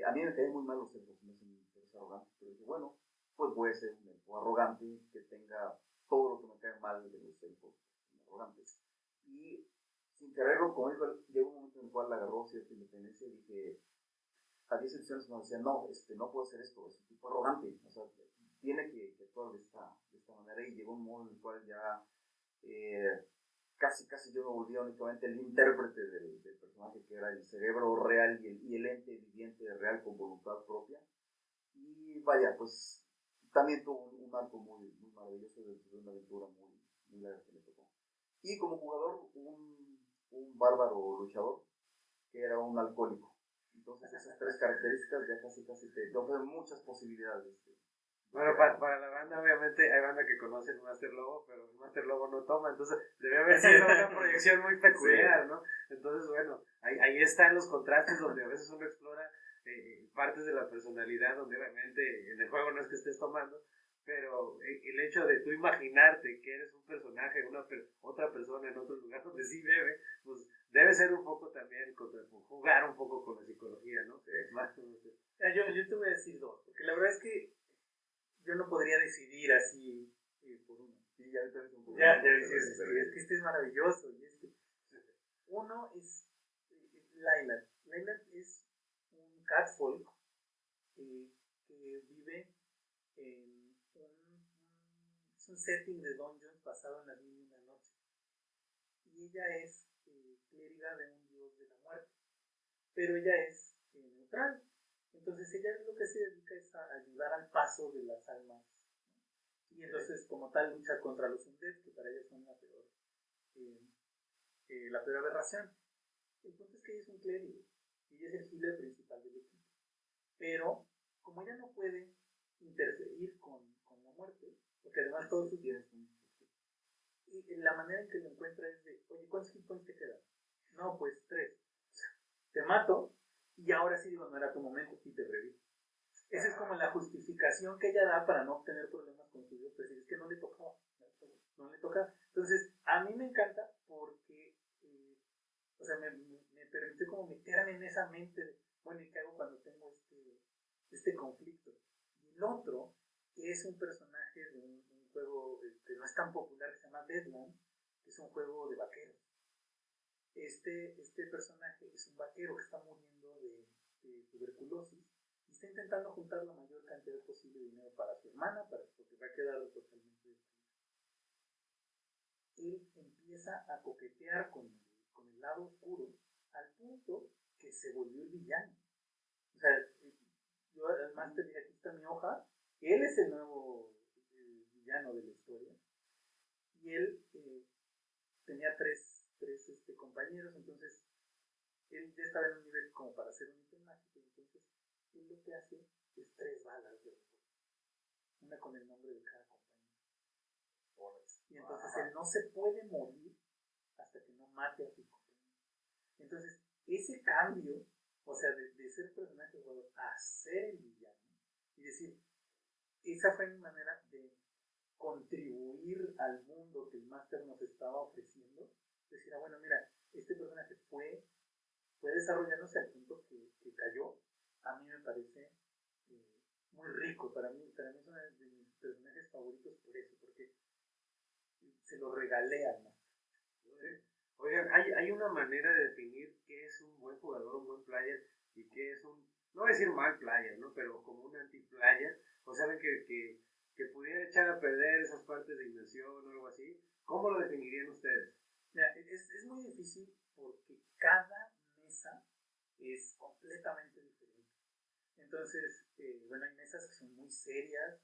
A mí me caen muy mal los elfos, me hacen arrogantes, pero dije, bueno, pues voy a ser un elfo arrogante que tenga todo lo que me cae mal de los elfos arrogantes. Y sin quererlo, como dijo, llegó un momento en el cual agarró cierta independencia y dije, a 10 ediciones me decían, no, no puedo hacer esto, es un tipo arrogante, o sea, tiene que actuar de esta manera, y llegó un modo en el cual ya casi yo me volvía únicamente el intérprete del personaje, que era el cerebro real y el ente viviente real con voluntad propia. Y vaya, pues también tuvo un arco muy maravilloso de una aventura muy larga que le tocó. Y como jugador, un bárbaro luchador que era un alcohólico. Entonces esas tres características ya casi te ofrecen muchas posibilidades. Bueno, para la banda, obviamente, hay banda que conoce el Master Lobo, pero el Master Lobo no toma, entonces debe haber sido una proyección muy peculiar, ¿no? Entonces, bueno, ahí están los contrastes donde a veces uno explora partes de la personalidad, donde obviamente en el juego no es que estés tomando, pero el hecho de tú imaginarte que eres un personaje, otra persona en otro lugar donde sí bebe, pues debe ser un poco también jugar un poco con la psicología, ¿no? Yo te voy a decir dos, porque la verdad es que yo no podría decidir así por uno. Sí, ya dices un poco. Ya dices, es que este es maravilloso. Uno es Lylat. Lylat es un catfolk que vive en es un setting de dungeons basado en las 1001 noches. Y ella es clériga de un dios de la muerte. Pero ella es neutral. Entonces ella lo que se dedica es a ayudar al paso de las almas, ¿no? Y entonces como tal lucha contra los undead, que para ella son la peor aberración. El punto es que ella es un clérigo y ella es el healer principal del equipo. Pero como ella no puede interferir con la muerte, porque además todos sus días y la manera en que lo encuentra es de, oye, ¿cuántos hit points te quedan? No, pues 3. Te mato. Y ahora sí digo, no era tu momento, y te revivo. Esa es como la justificación que ella da para no tener problemas con su Dios, pero es que no le tocaba. Entonces, a mí me encanta porque, o sea, me permite como meterme en esa mente de, bueno, ¿y qué hago cuando tengo este conflicto? Y el otro, que es un personaje de un juego que no es tan popular, que se llama Deadlands, que es un juego de vaqueros. Este personaje es un vaquero que está muriendo de tuberculosis y está intentando juntar la mayor cantidad posible de dinero para su hermana, porque va a quedar totalmente destruida. Él empieza a coquetear con el lado oscuro al punto que se volvió el villano. O sea, yo además te dije, aquí está mi hoja, él es el nuevo villano de la historia y él tenía tres compañeros, entonces él ya estaba en un nivel como para hacer un ítem mágico, entonces él lo que hace es 3 balas de refuerzo, una con el nombre de cada compañero. Y entonces él no se puede morir hasta que no mate a sus compañeros. Entonces, ese cambio, o sea, de ser personaje jugador a ser el villano, y decir, esa fue mi manera de contribuir al mundo que el máster nos estaba ofreciendo. Decir, bueno, mira, este personaje fue desarrollándose al punto que cayó. A mí me parece muy rico. Para mí es uno de mis personajes favoritos por eso, porque se lo regalé al máster. Oigan, hay una manera de definir qué es un buen jugador, un buen player, y qué es no voy a decir mal player, ¿no? Pero como un anti-player, o saben que pudiera echar a perder esas partes de inmersión o algo así. ¿Cómo lo definirían ustedes? Mira, es muy difícil porque cada mesa es completamente diferente. Entonces, bueno, hay mesas que son muy serias,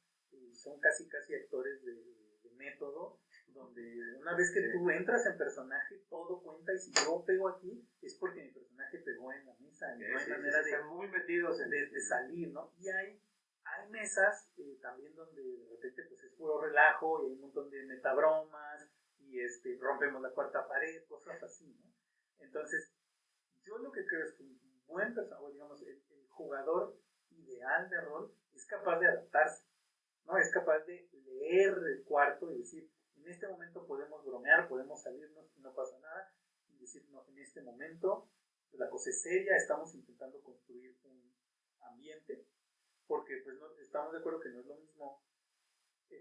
son casi actores de método, donde una vez que tú entras en personaje, todo cuenta, y si yo pego aquí, es porque mi personaje pegó en la mesa, y no hay manera de, están muy metidos de salir, ¿no? Y hay hay mesas también donde de repente pues es puro relajo y hay un montón de metabromas y rompemos la cuarta pared, cosas así, ¿no? Entonces, yo lo que creo es que un buen personaje, digamos, el jugador ideal de rol es capaz de adaptarse, ¿no? Es capaz de leer el cuarto y decir, en este momento podemos bromear, podemos salirnos y no pasa nada, y decir, no, en este momento la cosa es seria, estamos intentando construir un ambiente, porque pues no, estamos de acuerdo que no es lo mismo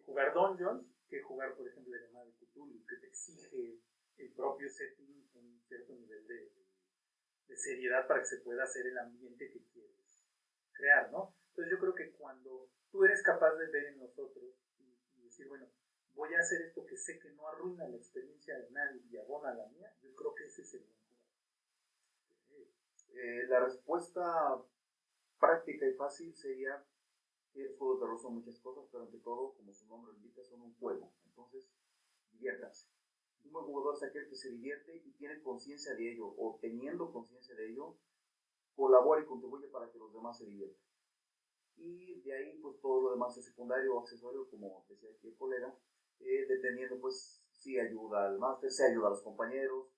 jugar Dungeons que jugar, por ejemplo, la llamada de Cthulhu, que te exige el propio setting un cierto nivel de seriedad para que se pueda hacer el ambiente que quieres crear, ¿no? Entonces yo creo que cuando tú eres capaz de ver en nosotros y decir, bueno, voy a hacer esto que sé que no arruina la experiencia de nadie y abona la mía, yo creo que ese es el buen jugador. La respuesta práctica y fácil sería que los juegos de rol son muchas cosas, pero ante todo, como su nombre lo indica, son un juego. Entonces, diviértanse. Un buen jugador es aquel que se divierte y tiene conciencia de ello, o teniendo conciencia de ello, colabora y contribuye para que los demás se diviertan. Y de ahí, pues todo lo demás es secundario o accesorio, como decía aquí el colega, dependiendo, pues, si ayuda al máster, si ayuda a los compañeros,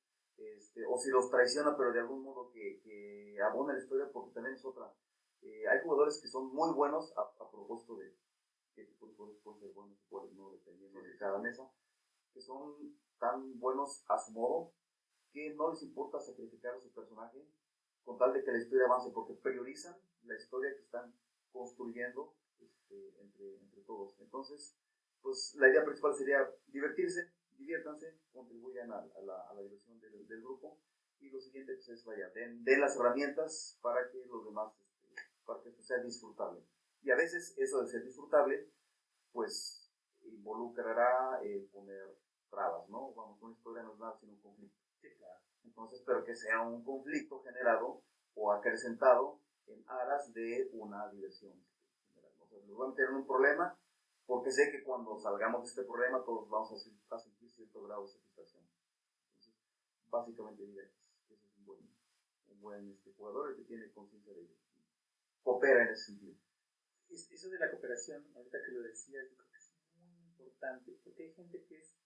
o si los traiciona, pero de algún modo que abona la historia, porque también es otra. Hay jugadores que son muy buenos a propósito de qué tipo de jugadores pueden ser buenos y cuáles no, dependiendo de cada mesa, que son tan buenos a su modo que no les importa sacrificar a su personaje con tal de que la historia avance, porque priorizan la historia que están construyendo entre todos. Entonces, pues la idea principal sería divertirse, diviértanse, contribuyan a la diversión del grupo, y lo siguiente pues es, vaya, den las herramientas para que los demás, para que esto sea disfrutable. Y a veces eso de ser disfrutable, pues involucrará poner trabas, ¿no? Vamos, una historia no es nada sino un conflicto. Sí, claro. Entonces, pero que sea un conflicto generado o acrecentado en aras de una diversión general. O sea, nos va a meter en un problema porque sé que cuando salgamos de este problema todos vamos a sentir cierto grado de satisfacción. Entonces, básicamente diría que ese es un buen jugador, el que tiene conciencia de ello. Coopera en ese sentido. Eso de la cooperación, ahorita que lo decías, yo creo que es muy importante, porque hay gente que es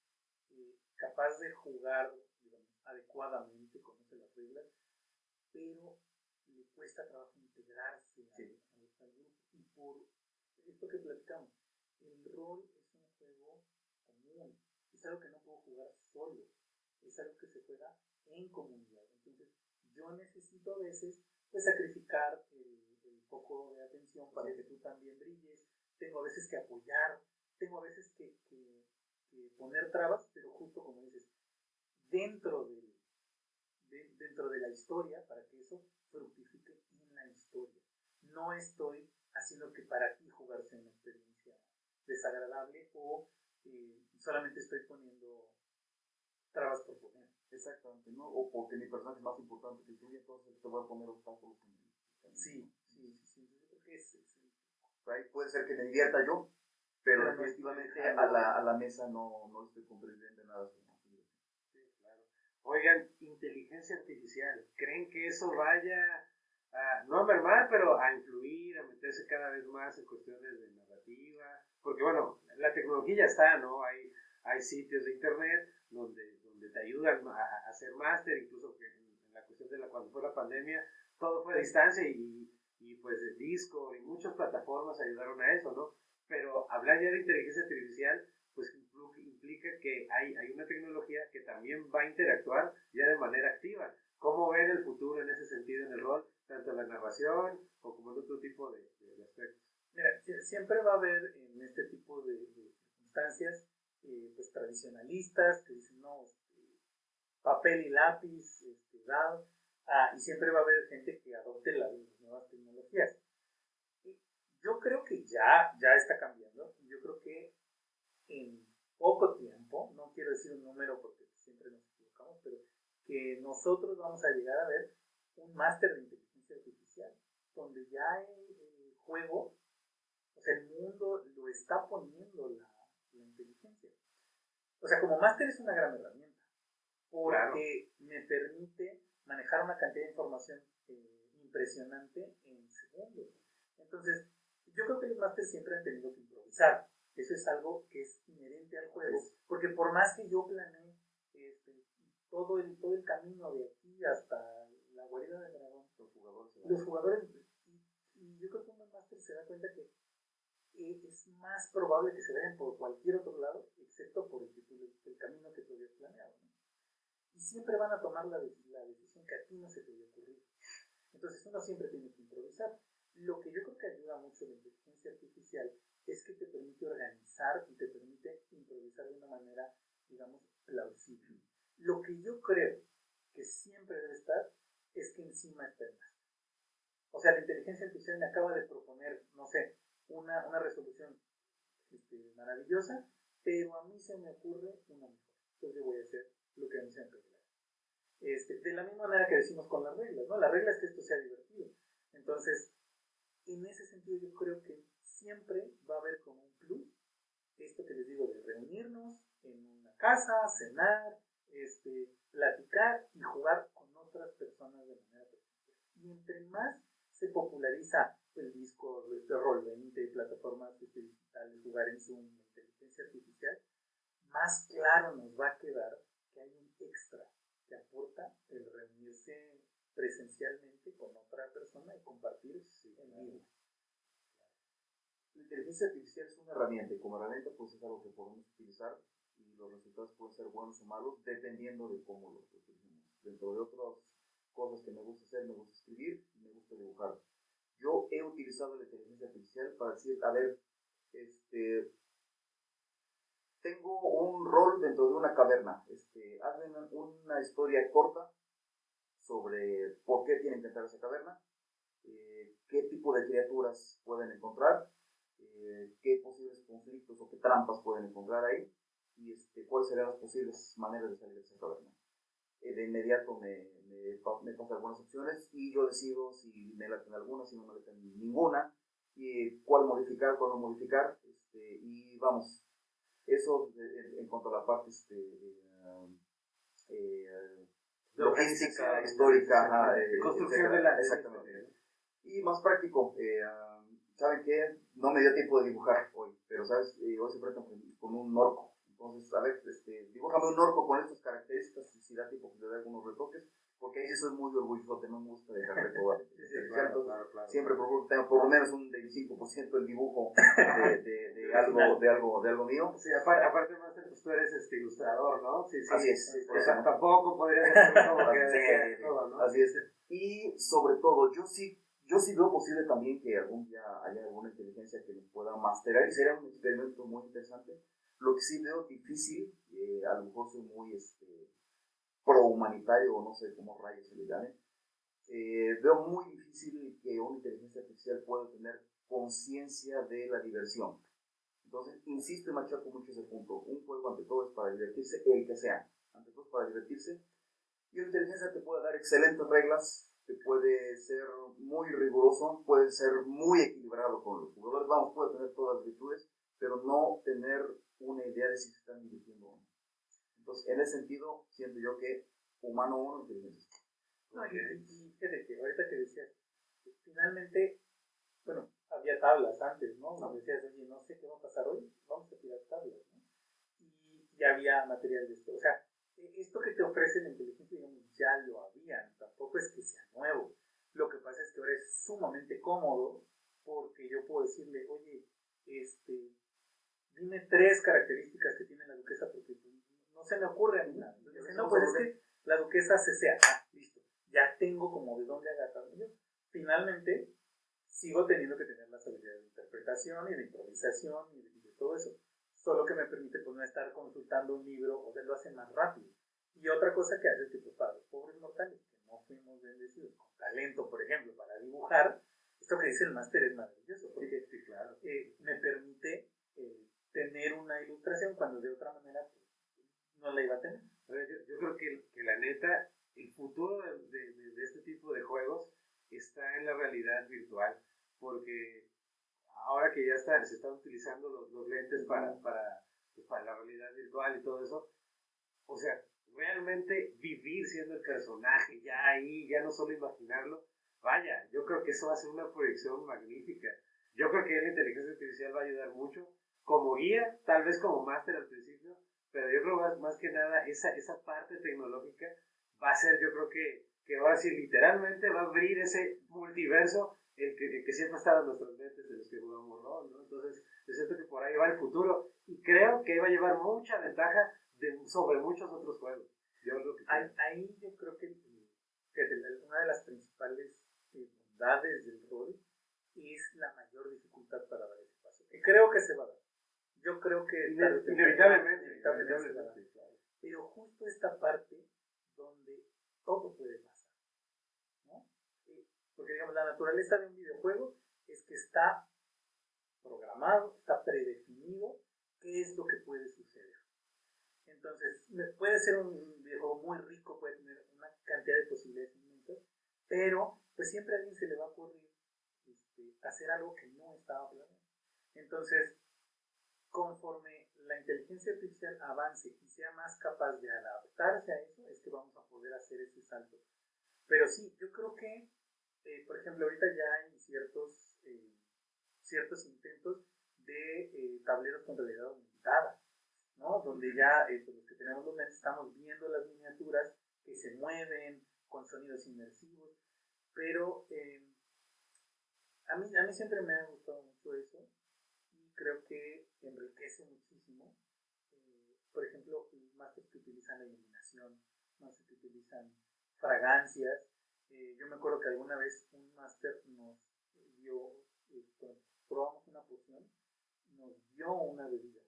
capaz de jugar, digamos, adecuadamente, conoce las reglas, pero le cuesta trabajo integrarse al grupo. Y por esto que platicamos, el rol es un juego común, es algo que no puedo jugar solo, es algo que se juega en comunidad. Entonces, yo necesito a veces pues sacrificar el poco de atención para que tú también brilles, tengo a veces que apoyar, tengo a veces que poner trabas, pero justo como dices, dentro de la historia, para que eso fructifique en la historia. No estoy haciendo que para ti jugar sea una experiencia desagradable o solamente estoy poniendo trabas por poner. Exactamente, ¿no? O porque mi personaje es más importante que tú y entonces te voy a poner obstáculos en el camino. Sí. Yo creo que es ahí puede ser que me divierta yo, pero definitivamente a la mesa no estoy contribuyendo en nada. Sí, claro. Oigan, inteligencia artificial, ¿creen que eso vaya no a mermar, pero a influir, a meterse cada vez más en cuestiones de narrativa? Porque bueno, la tecnología ya está, ¿no? Hay sitios de internet donde te ayudan a hacer máster, incluso que en la cuestión de cuando fue la pandemia, todo fue a distancia y pues el Discord y muchas plataformas ayudaron a eso, ¿no? Pero hablar ya de inteligencia artificial, pues implica que hay una tecnología que también va a interactuar ya de manera activa. ¿Cómo ven el futuro en ese sentido en el rol, tanto en la narración o como en otro tipo de aspectos? Mira, siempre va a haber en este tipo de circunstancias pues tradicionalistas que dicen no, papel y lápiz, dado, y siempre va a haber gente que adopte las nuevas tecnologías. Y yo creo que ya está cambiando. Yo creo que en poco tiempo, no quiero decir un número porque siempre nos equivocamos, pero que nosotros vamos a llegar a ver un máster de inteligencia artificial, donde ya el juego, o sea, el mundo lo está poniendo la inteligencia. O sea, como máster es una gran herramienta, porque me permite manejar una cantidad de información impresionante en segundos. Entonces, yo creo que los masters siempre han tenido que improvisar. Eso es algo que es inherente al juego, porque por más que yo planee todo el camino de aquí hasta la guarida del dragón, los jugadores y yo creo que un máster se da cuenta que es más probable que se vayan por cualquier otro lado, excepto por el camino que tú habías planeado, ¿no? Y siempre van a tomar la decisión que a ti no se te había ocurrido. Entonces uno siempre tiene que improvisar. Lo que yo creo que ayuda mucho la inteligencia artificial es que te permite organizar y te permite improvisar de una manera, digamos, plausible. Lo que yo creo que siempre debe estar es que encima está el máster. O sea, la inteligencia artificial me acaba de proponer, no sé, una resolución maravillosa, pero a mí se me ocurre una mejor. Entonces yo voy a hacer lo que a mí se me ocurre. De la misma manera que decimos con las reglas, ¿no? La regla es que esto sea divertido. Entonces, en ese sentido yo creo que siempre va a haber como un plus esto que les digo de reunirnos en una casa, cenar, platicar y jugar con otras personas de manera presencial. Y entre más se populariza el Discord, Roll20, plataformas digitales, jugar en Zoom, inteligencia artificial, más claro nos va a quedar que hay un extra que aporta el reunirse presencialmente con otra persona y compartir en vivo. La inteligencia artificial es una herramienta y como herramienta pues es algo que podemos utilizar y los resultados pueden ser buenos o malos dependiendo de cómo lo utilicemos. Dentro de otras cosas que me gusta hacer, me gusta escribir y me gusta dibujar. Yo he utilizado la inteligencia artificial para decir, a ver, tengo un rol dentro de una caverna, hazme una historia corta sobre por qué tienen que entrar a esa caverna, qué tipo de criaturas pueden encontrar, qué posibles conflictos o qué trampas pueden encontrar ahí y cuáles serían las posibles maneras de salir de esa caverna. De inmediato me pasa algunas opciones y yo decido si me laten algunas, si no me laten ninguna, y cuál modificar, cuál no modificar, y vamos, eso en cuanto a la parte logística, histórica, construcción de la... Exactamente. Y más práctico, ¿saben qué? No me dio tiempo de dibujar hoy, pero ¿sabes? Hoy se enfrentan con un orco. Entonces, a ver, dibújame un orco con estas características, si da tiempo que le dé algunos retoques, porque ahí sí soy muy orgulloso, no me gusta dejar de probar. Claro. Siempre procuro tener por lo menos un 25% del dibujo de algo mío. Sí, aparte más pues tú eres ilustrador, ¿no? Sí, así es. Tampoco podría ser como que todo, ¿no? Así es. Y sobre todo, yo sí veo posible también que algún día haya alguna inteligencia que nos pueda masterar y sería un experimento muy interesante. Lo que sí veo difícil, a lo mejor soy muy pro-humanitario o no sé cómo rayos se le llame, veo muy difícil que una inteligencia artificial pueda tener conciencia de la diversión. Entonces, insisto y machaco mucho ese punto. Un juego ante todo es para divertirse, el que sea. Ante todo es para divertirse. Y una inteligencia te puede dar excelentes reglas, te puede ser muy riguroso, puede ser muy equilibrado con los jugadores. Vamos, puede tener todas las virtudes, pero no tener una idea de si se están divirtiendo o no. Entonces, en ese sentido, siento yo que humano uno, inteligencia. No, y fíjate que ahorita que decías, finalmente, bueno, había tablas antes, ¿no? Nos decías, oye, no sé qué va a pasar hoy, vamos a tirar tablas, ¿no? Y ya había material de esto. O sea, esto que te ofrece la inteligencia, digamos, ya lo había, tampoco es que sea nuevo. Lo que pasa es que ahora es sumamente cómodo porque yo puedo decirle, oye, dime 3 características que tiene la duquesa porque no se me ocurre a mí nada. Entonces, no, pues es que la duquesa cesea. Listo. Ya tengo como de dónde agarrarme yo. Finalmente, sigo teniendo que tener las habilidades de interpretación y de improvisación y de todo eso. Solo que me permite pues no estar consultando un libro o lo hace más rápido. Y otra cosa que hace que pues, para los pobres mortales que no fuimos bendecidos con talento, por ejemplo, para dibujar, esto que dice el máster es maravilloso porque sí, claro, me permite tener una ilustración cuando de otra manera pues, no la iba a tener. Yo creo que la neta, el futuro de este tipo de juegos está en la realidad virtual, porque ahora que ya se están utilizando los lentes para la realidad virtual y todo eso, o sea, realmente vivir siendo el personaje, ya ahí, ya no solo imaginarlo, vaya, yo creo que eso va a ser una proyección magnífica. Yo creo que la inteligencia artificial va a ayudar mucho como guía, tal vez como máster al principio, pero yo creo más que nada esa parte tecnológica va a ser, yo creo que va a ser literalmente, va a abrir ese multiverso el que siempre estaba en nuestras mentes de los que jugamos rol, ¿no? Entonces, yo siento que por ahí va el futuro y creo que va a llevar mucha ventaja sobre muchos otros juegos. Ahí yo creo que una de las principales bondades del rol es la mayor dificultad para dar ese paso. Y creo que se va a dar. Yo creo que inevitablemente claro. Pero justo esta parte donde todo puede pasar, ¿no? Porque digamos, la naturaleza de un videojuego es que está programado, está predefinido qué es lo que puede suceder. Entonces, puede ser un videojuego muy rico, puede tener una cantidad de posibilidades inmensas, pero pues siempre a alguien se le va a ocurrir hacer algo que no estaba planeado. Entonces, conforme la inteligencia artificial avance y sea más capaz de adaptarse a eso, es que vamos a poder hacer ese salto. Pero sí, yo creo que, por ejemplo, ahorita ya hay ciertos intentos de tableros con realidad aumentada, ¿no? Donde ya pues los que tenemos los lentes estamos viendo las miniaturas que se mueven con sonidos inmersivos, pero a mí siempre me ha gustado mucho eso y creo que enriquece muchísimo. Por ejemplo, masters que utilizan la iluminación, masters que utilizan fragancias. Yo me acuerdo que alguna vez un máster nos dio, cuando probamos una poción, nos dio una bebida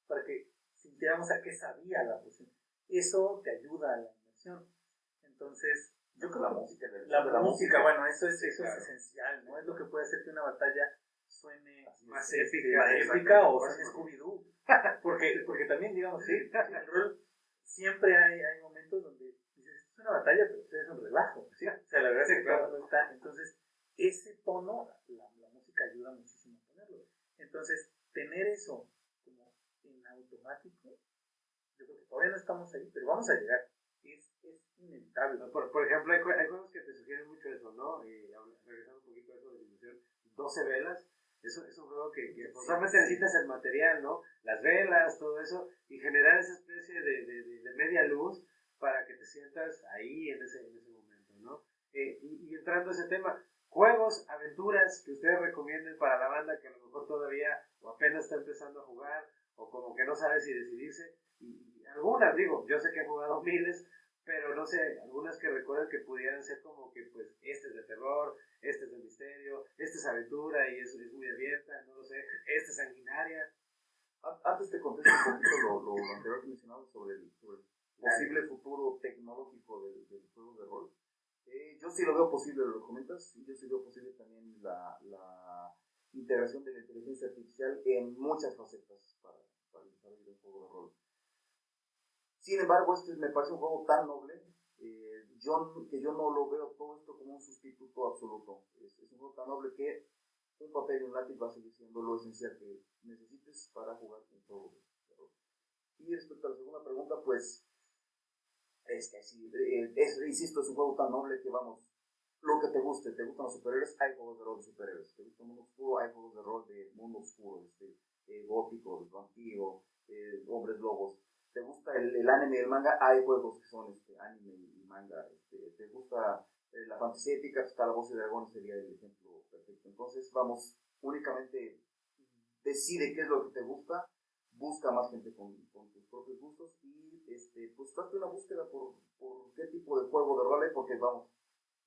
para que sintiéramos a qué sabía la poción. Eso te ayuda a la inmersión. Entonces, yo creo que la música, bueno, eso es esencial, ¿no? Es lo que puede hacer que una batalla suene más épica o suene Scooby-Doo. Porque también, digamos, sí, en el rol siempre hay momentos donde dices, esto es una batalla, pero es un relajo, ¿sí? O sea, la verdad es que todo no está. Entonces, ese tono, la música ayuda muchísimo a ponerlo. Entonces, tener eso como en automático, yo creo que todavía no estamos ahí, pero vamos a llegar. Es inevitable. Por ejemplo, hay juegos que te sugieren mucho eso, ¿no? Regresando un poquito a eso de ilusión, 12 velas. Eso es un juego que solamente necesitas el material, ¿no? Las velas, todo eso, y generar esa especie de media luz para que te sientas ahí en ese momento, ¿no? Y entrando a ese tema, juegos, aventuras que ustedes recomienden para la banda que a lo mejor todavía o apenas está empezando a jugar, o como que no sabe si decidirse, y algunas, digo, yo sé que he jugado miles, pero no sé, algunas que recuerden que pudieran ser como que, pues, este es de terror, este es de misterio, este es aventura y es muy abierta, no lo sé, este es sanguinaria. Antes te contesto un poquito lo anterior que mencionabas sobre el posible futuro tecnológico del juego de rol. Yo sí lo veo posible, lo comentas, y yo sí veo posible también la integración de la inteligencia artificial en muchas facetas para el desarrollo del juego de rol. Sin embargo, me parece un juego tan noble que yo no lo veo todo esto como un sustituto absoluto. Es un juego tan noble que un papel y un lápiz va a seguir siendo lo esencial que necesites para jugar un juego de rol. Y respecto a la segunda pregunta, pues es que sí, insisto, es un juego tan noble que vamos, lo que te gustan los superhéroes, hay juegos de rol de superhéroes. Te gusta el mundo oscuro, hay juegos de rol de mundo oscuro, gótico, vampiro, hombres lobos. ¿Te gusta el anime y el manga? Hay juegos que son anime y manga. ¿Te gusta la fantasía épica? Pues Calabozos y Dragones sería el ejemplo perfecto. Entonces, vamos, únicamente decide qué es lo que te gusta, busca más gente con tus propios gustos y pues trate una búsqueda por qué tipo de juego de rol hay, porque vamos,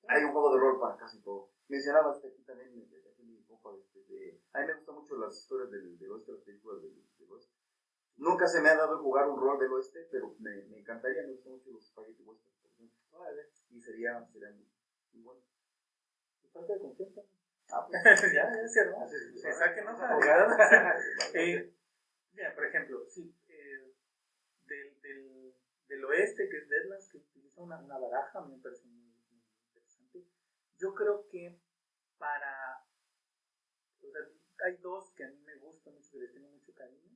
hay un juego de rol para casi todo. Mencionabas aquí también, aquí mi compa, a mí me gustan mucho las historias del oeste, las películas del oeste. Nunca se me ha dado jugar un rol del oeste, pero me encantaría, me gustan mucho los spaghetti western, por ejemplo. Y sería muy bueno. ¿Y falta de confianza? Pues, ya es cierto. Sáquenos a abogados. Mira, por ejemplo, sí, del oeste, que es Deadlands, que utiliza una baraja, me parece muy interesante. Yo creo que o sea, hay dos que a mí me gustan mucho, que les tengo mucho cariño.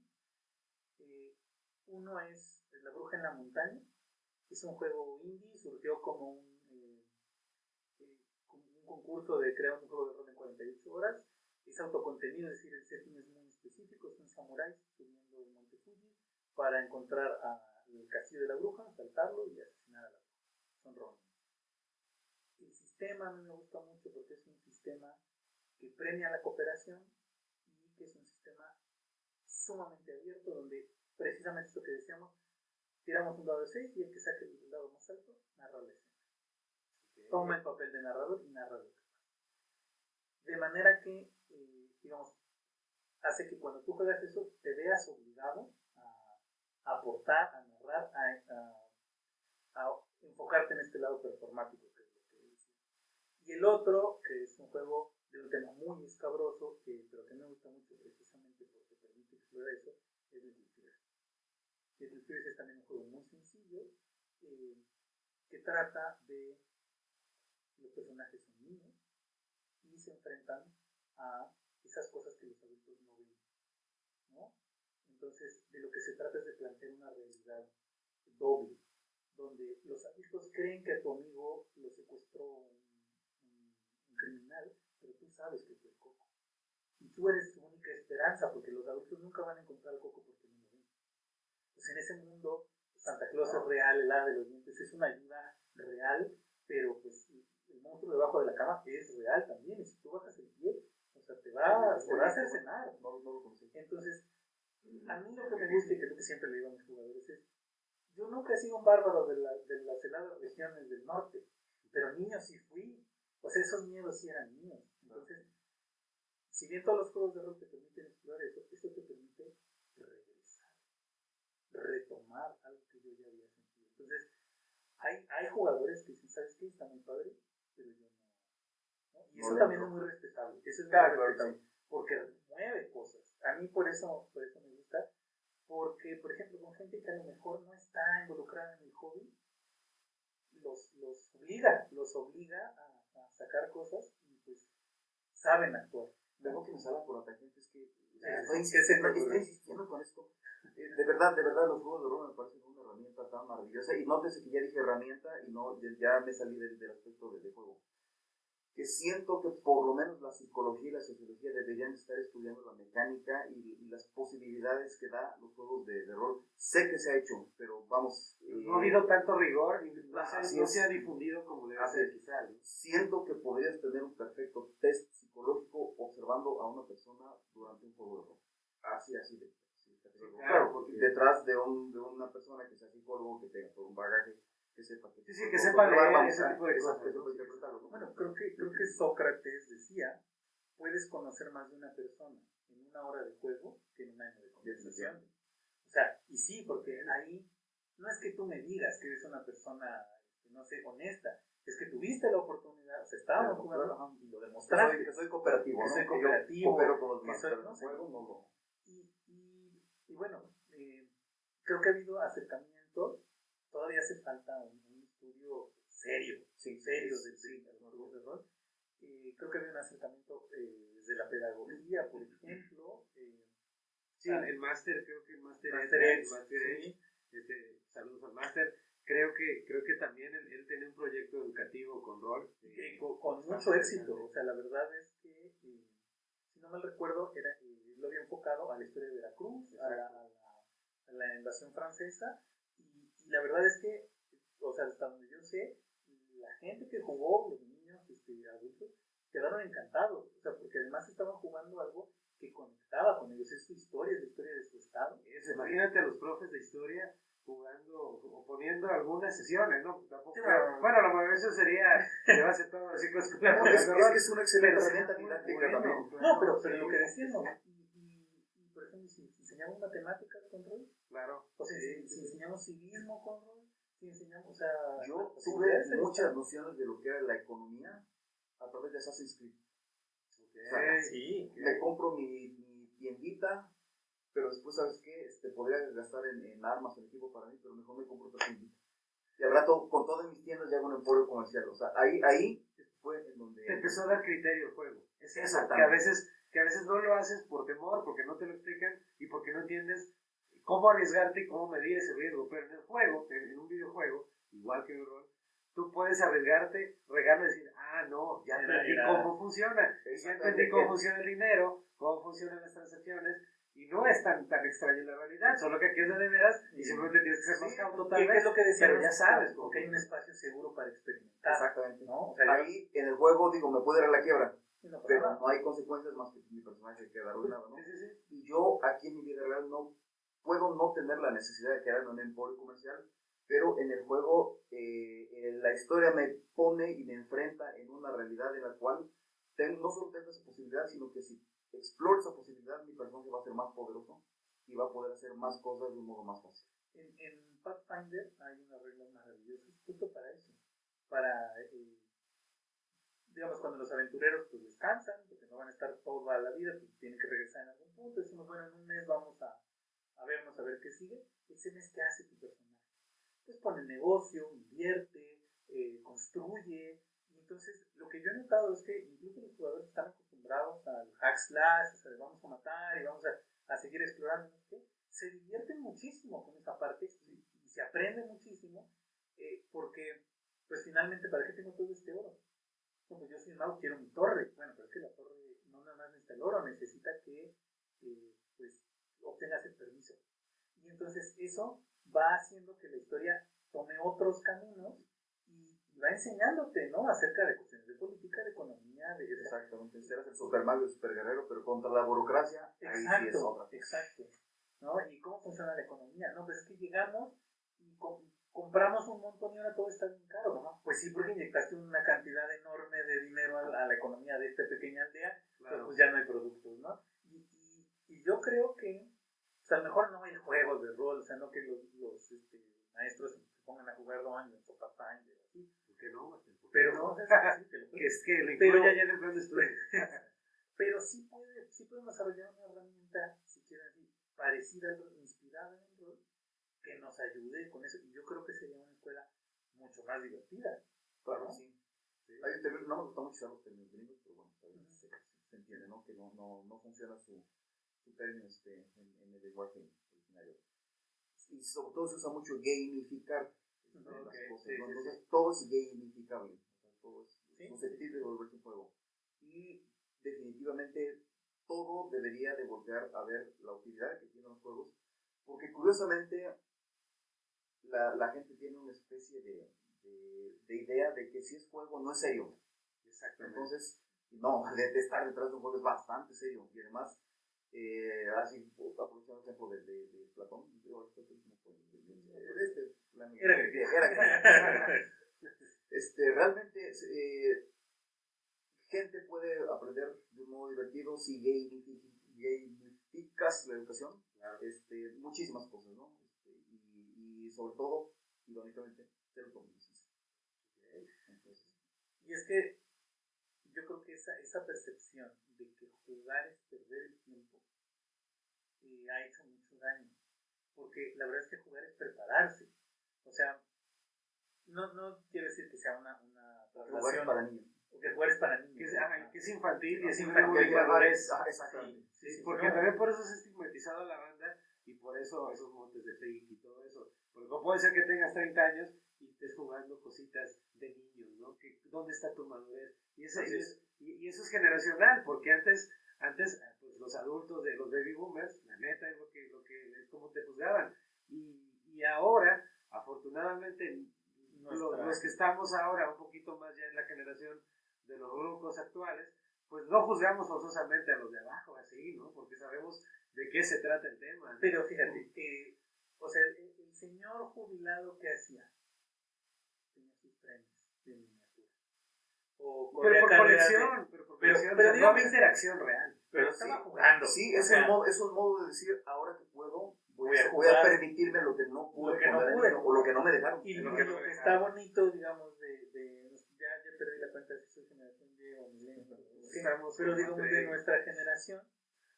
Uno es La Bruja en la Montaña. Es un juego indie, surgió como un concurso de crear un juego de rol en 48 horas es autocontenido, es decir, el setting es muy específico, son samuráis subiendo el monte Fuji para encontrar al castillo de la bruja, saltarlo y asesinar a la bruja. Son Ronin. El sistema a mí me gusta mucho porque es un sistema que premia la cooperación y que es un sistema sumamente abierto donde precisamente esto que decíamos, tiramos un dado de 6 y el que saque el dado más alto narra la escena. Toma el papel de narrador y narra lo que pasa. De manera que, digamos, hace que cuando tú juegas eso te veas obligado a aportar, a narrar, a enfocarte en este lado performático que es lo que decía. Y el otro, que es un juego de un tema muy escabroso, pero que me gusta mucho precisamente porque permite explorar eso, es Little Fears. Little Fears es también un juego muy sencillo que trata de los personajes son niños y se enfrentan a esas cosas que los adultos no ven, ¿no? Entonces, de lo que se trata es de plantear una realidad doble, donde los adultos creen que a tu amigo lo secuestró un criminal, pero tú sabes que fue el Coco. Y tú eres su única esperanza, porque los adultos nunca van a encontrar al Coco porque no lo ven. Pues en ese mundo, Santa Claus es real, el hada de los dientes es una ayuda real, pero pues el monstruo debajo de la cama es real también, y si tú bajas el pie, o sea, te va a hacer cenar. Entonces, a mí lo que me gusta y que es lo que siempre le digo a mis jugadores es, yo nunca he sido un bárbaro de las heladas regiones del norte, pero niño sí fui, o sea, esos miedos sí eran míos. Entonces, si bien todos los juegos de rol te permiten explorar eso, esto te permite regresar, retomar algo que yo ya había sentido. Entonces, hay jugadores que dicen, ¿sabes qué? Está muy padre, pero yo no. Y eso no también es muy respetable. Eso es muy respetable, porque mueve cosas. A mí por eso me gusta, porque, por ejemplo, con gente que a lo mejor no está involucrada en el hobby, los obliga a sacar cosas y pues saben actuar. Luego que me salga por la tangente es que estoy insistiendo con esto. De verdad, los juegos de rol me parecen una herramienta tan maravillosa. Y nótese que ya dije herramienta y no, ya me salí del aspecto de juego. Que siento que por lo menos la psicología y la sociología deberían estar estudiando la mecánica y las posibilidades que da los juegos de rol. Sé que se ha hecho, pero vamos... no ha habido tanto rigor y no se ha difundido como debe ser quizás. Siento que podrías tener un perfecto test psicológico observando a una persona durante un juego de rol. Así de. Claro, porque detrás de una persona que sea psicólogo, que tenga todo un bagaje, que sepa que sepa leer ese tipo de cosas. Bueno, creo que Sócrates decía, puedes conocer más de una persona en una hora de juego que en un año de conversación. O sea, y sí, porque ahí no es que tú me digas que eres una persona, no sé, honesta, es que tuviste la oportunidad, o sea, estábamos jugando y lo demostraste. Que soy cooperativo, que ¿no? soy cooperativo, coopero con los demás, pero no sé. Juego no lo... Y bueno, creo que ha habido acercamientos, todavía hace falta un estudio serio de los juegos de rol. Creo que había un acercamiento desde la pedagogía, por ejemplo. El máster, creo que el máster Edge, saludos al máster. Creo que también él tiene un proyecto educativo con rol. Con mucho éxito. O sea, la verdad es que, si no mal recuerdo, lo había enfocado a la historia de Veracruz, a la invasión francesa. Y la verdad es que, o sea, hasta donde yo sé, la gente que jugó, los niños, adultos, quedaron encantados. O sea, porque además estaban jugando algo que conectaba con ellos. Es su historia, es la historia de su estado. Imagínate a los profes de historia jugando o poniendo algunas sesiones, ¿no? Tampoco, claro. Bueno, a lo mejor eso se va a hacer todo así con es que es una excelente herramienta didáctica también. No, pero lo que decíamos, y por ejemplo, si enseñamos matemáticas con rol, claro. O sea, si enseñamos civismo con rol, si enseñamos, o sea... Yo tuve muchas nociones de lo que era la economía a través de Assassin's Creed. Sí. Me compro mi tiendita, pero después, ¿sabes qué? Podría gastar en armas, en equipo para mí, pero mejor me compro otra tiendita. Y al rato, con todas mis tiendas, ya hago un emporio comercial. O sea, ahí fue en donde... Te empezó a dar criterio el juego. Es eso, que a veces no lo haces por temor, porque no te lo explican y porque no entiendes cómo arriesgarte y cómo medir ese riesgo. Pero en el juego, en un videojuego, igual que en el rol, tú puedes arriesgarte, regarle y decir, no, ya entendí cómo funciona, ya entendí cómo funciona el dinero, cómo funcionan las transacciones, y no es tan extraño en la realidad, solo que aquí es de veras y simplemente tienes que ser más cauto tal vez, es lo que decía, pero ya sabes. Porque hay un espacio seguro para experimentar. Exactamente. ¿No? O sea, ahí en el juego, digo, me puede ir a la quiebra, no pero no hay consecuencias más que mi personaje queda arruinado, ¿no? Sí. Y yo aquí en mi vida real no puedo no tener la necesidad de quedarme en un emporio comercial, pero en el juego la historia me pone y me enfrenta en una realidad en la cual no solo tengo esa posibilidad, sino que si exploro esa posibilidad, mi personaje va a ser más poderoso y va a poder hacer más cosas de un modo más fácil. En Pathfinder hay unas reglas maravillosas justo para eso, para digamos, cuando los aventureros pues descansan, porque no van a estar toda la vida, pues tienen que regresar en algún punto, decimos, bueno, en un mes vamos a vernos a ver qué sigue. Ese mes, ¿qué hace tu personaje? Pues pone negocio, invierte, construye. Y entonces lo que yo he notado es que incluso los jugadores están acostumbrados al hack slash, o sea, vamos a matar y vamos a seguir explorando, ¿no? Se divierten muchísimo con esa parte y se aprende muchísimo, porque pues finalmente, ¿para qué tengo todo este oro? No, pues yo soy mago, quiero mi torre. Bueno, pero es que la torre no nada más necesita el oro, necesita que pues obtengas el permiso. Y entonces eso va haciendo que la historia tome otros caminos y va enseñándote, ¿no? Acerca de cuestiones de política, de economía, de... Exactamente, eres el super mago, el super guerrero, pero contra la burocracia, ahí sí es otra. Exacto, ¿no? ¿Y cómo funciona la economía? No, pues es que llegamos y compramos un montón y ahora todo está bien caro, ¿no? Pues sí, porque inyectaste una cantidad enorme de dinero a la economía de esta pequeña aldea, claro. Pues ya no hay productos, ¿no? Y yo creo que, o sea, a lo mejor no hay juegos de rol, o sea, no que los maestros se pongan a jugar Dungeons o Pathfinder, así. ¿Por qué no? Pero no, es que le incluya ya en el plan de estudio. Pero sí podemos desarrollar una herramienta, si quieren decir, parecida al rol, inspirada en el rol, que nos ayude con eso. Y yo creo que sería una escuela mucho más divertida. Claro, ¿no? Sí. Hay un término, no me gusta mucho usar los términos gringos, pero bueno, se entiende, ¿no? Que no funciona su término en el lenguaje originario. Y sobre todo se usa mucho gamificar las cosas, ¿no? Entonces todo es gamificable, o sea, todo es susceptible de volverse un juego. Y definitivamente todo debería de volver a ver la utilidad que tienen los juegos, porque curiosamente la gente tiene una especie de idea de que si es juego no es serio. Exactamente. Entonces, no, de estar detrás de un juego es bastante serio. Y además, así, aprovechando el ejemplo de Platón, realmente gente puede aprender de un modo divertido si gamificas la educación, claro. Muchísimas cosas, ¿no? Y sobre todo, irónicamente, ser autonomísimo. Y es que yo creo que esa percepción de que jugar es perder el tiempo ha hecho mucho daño, porque la verdad es que jugar es prepararse. O sea, no quiero decir que sea una jugar para niños. Porque jugar es para niños. Que es infantil y es infantil. Exactamente. Sí, porque también por eso se ha estigmatizado a la banda y por eso esos montes de freak y todo eso. Porque no puede ser que tengas 30 años y estés jugando cositas de niños, ¿no? ¿Dónde está tu madurez? Y eso es generacional, porque antes pues, los adultos de los baby boomers, la neta es lo que es como te juzgaban. Y ahora, afortunadamente, los que estamos ahora un poquito más ya en la generación de los rucos actuales, pues no juzgamos forzosamente a los de abajo, así, ¿no? Porque sabemos de qué se trata el tema, ¿no? Pero fíjate, o sea, el señor jubilado que hacía, tenía sus trenes de miniatura. Pero por colección, pero no había interacción real. Pero estaba jugando. Sí, es un modo de decir, ahora que puedo, voy a permitirme lo que no pude, o lo que no me dejaron. Y lo que está bonito, digamos, ya perdí la cuenta si soy generación Y o milenio, pero digamos de nuestra generación,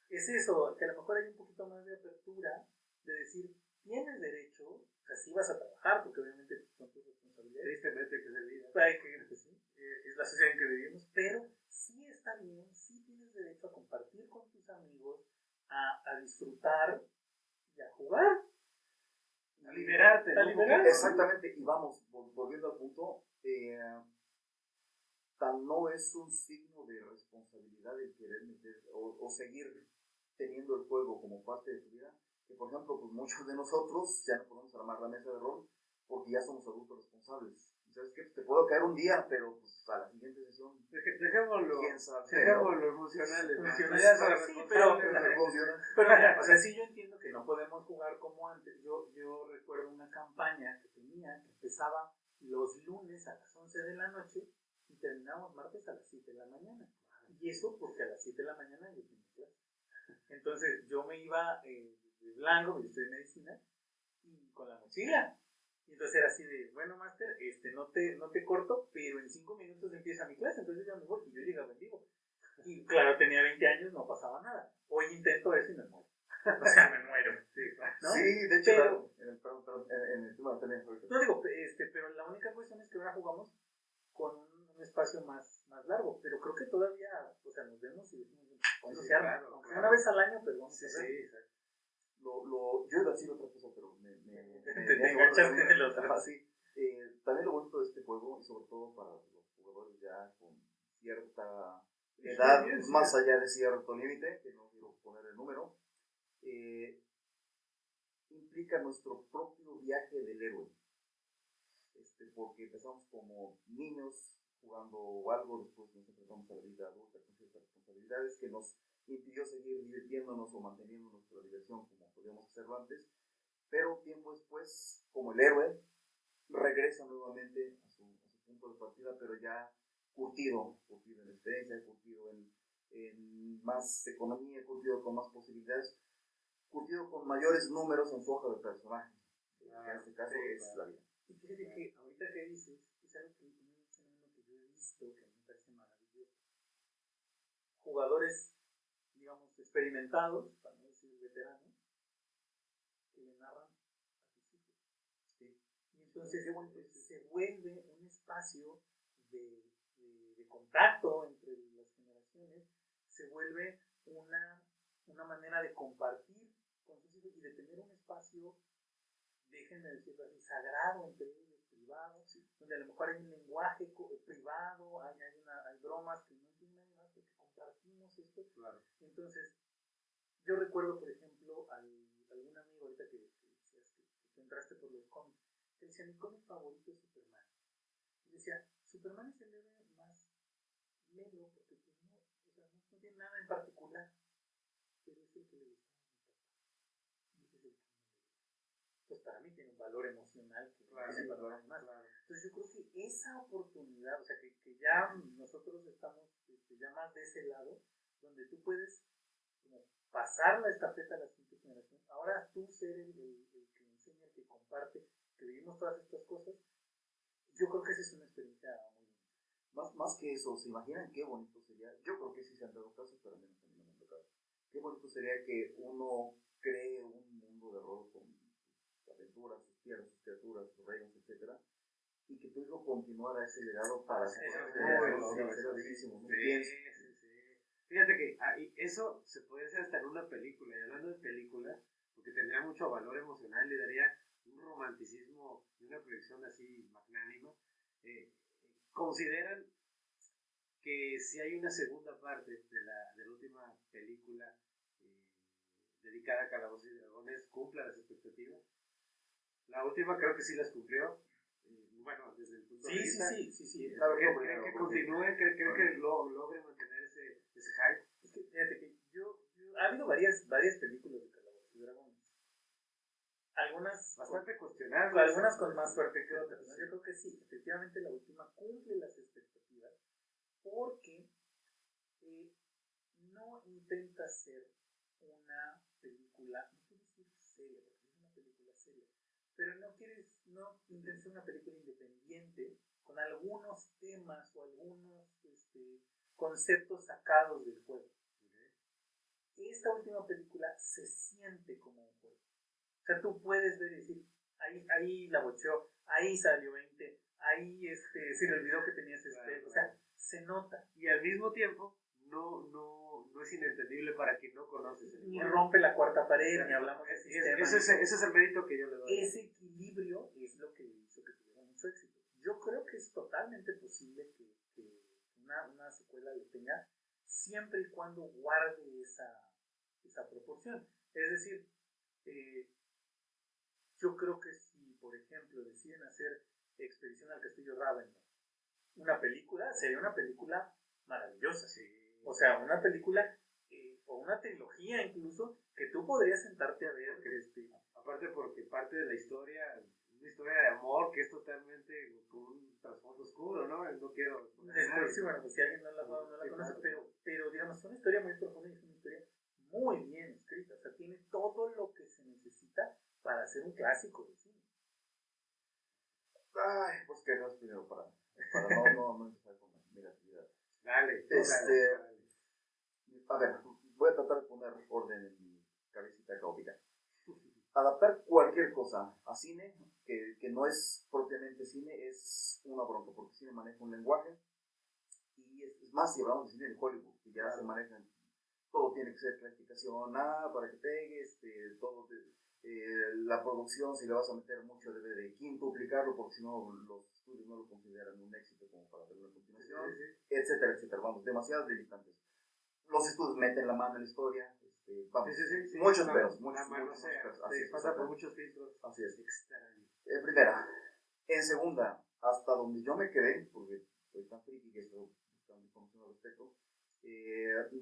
es eso, que a lo mejor hay un poquito más de apertura, de decir, tienes derecho, o sea, sí vas a trabajar, porque obviamente son tus responsabilidades. Tristemente que es el vida. Es la sociedad en que vivimos, pero sí está bien, sí tienes derecho a compartir con tus amigos, a disfrutar y a jugar. liberarte, Para ¿no? liberarte. Exactamente, y vamos, volviendo al punto, tan no es un signo de responsabilidad el querer meter o seguir teniendo el juego como parte de tu vida, que por ejemplo, pues muchos de nosotros ya no podemos armar la mesa de rol porque ya somos adultos responsables. ¿Sabes qué? Te puedo caer un día, pero pues a la siguiente sesión. Dejémoslo emocionales. Sí, pero mira, o sea, sí yo entiendo que no podemos jugar como antes. Yo recuerdo una campaña que tenía que empezaba los lunes a las 11 de la noche y terminábamos martes a las 7 de la mañana. Y eso porque a las 7 de la mañana yo tenía clase. Entonces yo me iba de blanco, yo estoy en medicina, y con la mochila. Y entonces era así de, bueno, máster, no te corto, pero en 5 minutos empieza mi clase, entonces yo ya me voy y yo llegaba en vivo. Y claro, tenía 20 años, no pasaba nada. Hoy intento eso y me muero. O sea, me muero. Sí, ¿no? Sí, de hecho, en el tema también. No digo, pero la única cuestión es que ahora jugamos con un espacio más largo, pero creo que todavía, o sea, nos vemos y decimos, bueno, Sí, sea, claro, aunque claro. una vez al año, pero vamos a ver. Sí, exacto. Yo iba a decir otra cosa, pero te enganchaste en el otro. Sí. También lo bonito de este juego, y sobre todo para los jugadores ya con cierta edad, más allá de cierto límite, que no quiero poner el número, implica nuestro propio viaje del héroe. Porque empezamos como niños jugando algo, después nos enfrentamos a la vida adulta con ciertas responsabilidades que nos impidió seguir divirtiéndonos o manteniendo nuestra diversión como podíamos hacerlo antes, pero tiempo después, como el héroe, regresa nuevamente a su punto de partida, pero ya curtido en experiencia, curtido en más economía, curtido con más posibilidades, curtido con mayores números en su hoja de personaje. En este caso es la vida. Y fíjate que ahorita que dices, es algo que yo he visto que me parece maravilloso. Jugadores, digamos, experimentados, para no decir veteranos, que le narran a sus hijos. Sí. Y entonces se vuelve un espacio de contacto entre las generaciones, se vuelve una manera de compartir con sus hijos y de tener un espacio, déjenme decirlo así, sagrado entre ellos, privado, sí, donde a lo mejor hay un lenguaje privado, hay bromas que no entienden nada más, porque compartimos esto. Claro. Entonces, yo recuerdo, por ejemplo, algún amigo ahorita que decías que entraste por los cómics, que decía, mi cómic favorito es Superman. Y decía, Superman es el héroe más lelo, porque pues no, o sea, no tiene nada en particular, pero es el que le gusta a mi papá. Y ese es el que pues para mí tiene un valor emocional que claro, tiene valor más. Claro. Entonces yo creo que esa oportunidad, o sea, que ya nosotros estamos ya más de ese lado, donde tú puedes como pasar la estafeta a la siguiente generación, ahora tú ser el que enseña, el que comparte, que vivimos todas estas cosas, yo creo que esa es una experiencia muy bonita. Más que eso, ¿se imaginan qué bonito sería? Yo creo que sí se han dado casos, pero menos a mí no me han tocado. Qué bonito sería que uno cree un mundo de rol con aventuras, sus tierras, sus criaturas, sus reinos, etc. Y que tu hijo continuara ese legado para sería bellísimo. Fíjate que eso se puede hacer hasta en una película, y hablando de película, porque tendría mucho valor emocional, le daría un romanticismo y una proyección así magnánima. Consideran que si hay una segunda parte de la última película dedicada a Calabozos y Dragones, cumpla las expectativas. La última creo que sí las cumplió. Bueno, desde el punto de vista. Sí. ¿Creen que continúe? ¿Creen que logren mantener ese hype? Es que fíjate que ha habido varias películas de Calabozos y Dragones. Algunas bastante cuestionables. Algunas con más suerte que otras, ¿no? Yo creo que sí, efectivamente la última cumple las expectativas porque no intenta ser una película, no quiero decir seria, porque es una película seria, pero no intenta ser una película independiente con algunos temas o algunos conceptos sacados del juego. Esta última película se siente como un juego. O sea, tú puedes ver y decir, ahí la bocheó, ahí salió 20, ahí se le olvidó que tenías o sea, se nota. Y al mismo tiempo, no es inentendible para quien no conoce ese ni rompe la cuarta pared, ni hablamos de sistema. Ese es el mérito que yo le doy. Ese equilibrio que es totalmente posible que una secuela lo tenga, siempre y cuando guarde esa proporción. Es decir, yo creo que si, por ejemplo, deciden hacer Expedición al Castillo Ravenloft, una película, sería una película maravillosa. Sí. O sea, una película o una trilogía incluso, que tú podrías sentarte a ver. Aparte porque parte de la historia, una historia de amor que es totalmente con un trasfondo oscuro, ¿no? No quiero... Sí, bueno, pues si alguien no la conoce, pero digamos, es una historia muy profunda y es una historia muy bien escrita. O sea, tiene todo lo que se necesita para hacer un clásico de cine. Ay, pues que no es primero para no empezar con la negatividad. Dale. A ver, voy a tratar de poner orden en mi cabecita caótica. Adaptar cualquier cosa a cine, que no es propiamente cine, es una bronca, porque cine maneja un lenguaje, y es más si hablamos de cine de Hollywood, que ya se manejan, todo tiene que ser clasificación A para que pegues, todo la producción, si le vas a meter mucho debe de quintuplicarlo, porque si no los estudios no lo consideran un éxito como para hacer una continuación, etcétera, etcétera, vamos, demasiadas limitantes. Los estudios meten la mano en la historia, vamos, muchos peros, pasa por muchos filtros. Así es. Primera. En segunda, hasta donde yo me quedé, porque soy tan friki que estoy buscando información al respecto,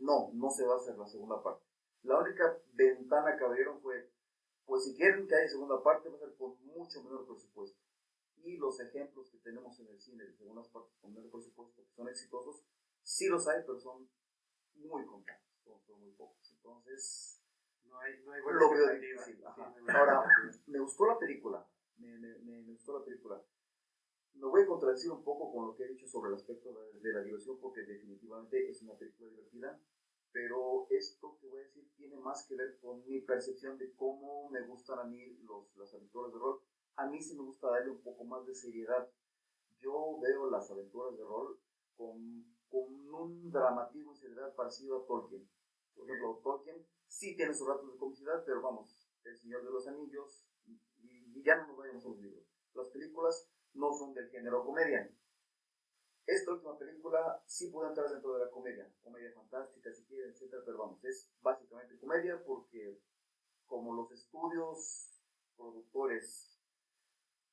no se va a hacer la segunda parte. La única ventana que abrieron fue, pues si quieren que haya segunda parte, va a ser con mucho menor presupuesto. Y los ejemplos que tenemos en el cine de segundas partes con menor presupuesto, que son exitosos, sí los hay, pero son muy contados, son muy pocos. Entonces, no hay lo veo difícil. Ahora, me gustó la película. Me gustó la película. Me voy a contradecir un poco con lo que he dicho sobre el aspecto de la diversión, porque definitivamente es una película divertida, pero esto que voy a decir tiene más que ver con mi percepción de cómo me gustan a mí las aventuras de rol. A mí sí me gusta darle un poco más de seriedad. Yo veo las aventuras de rol con un dramatismo y seriedad parecido a Tolkien. Por ejemplo, Tolkien sí tiene sus ratos de comicidad, pero vamos, El Señor de los Anillos, y ya no nos vayamos a los libros. Las películas no son del género comedia. Esta última película sí puede entrar dentro de la comedia fantástica si quieren, etcétera, pero vamos, es básicamente comedia porque como los estudios productores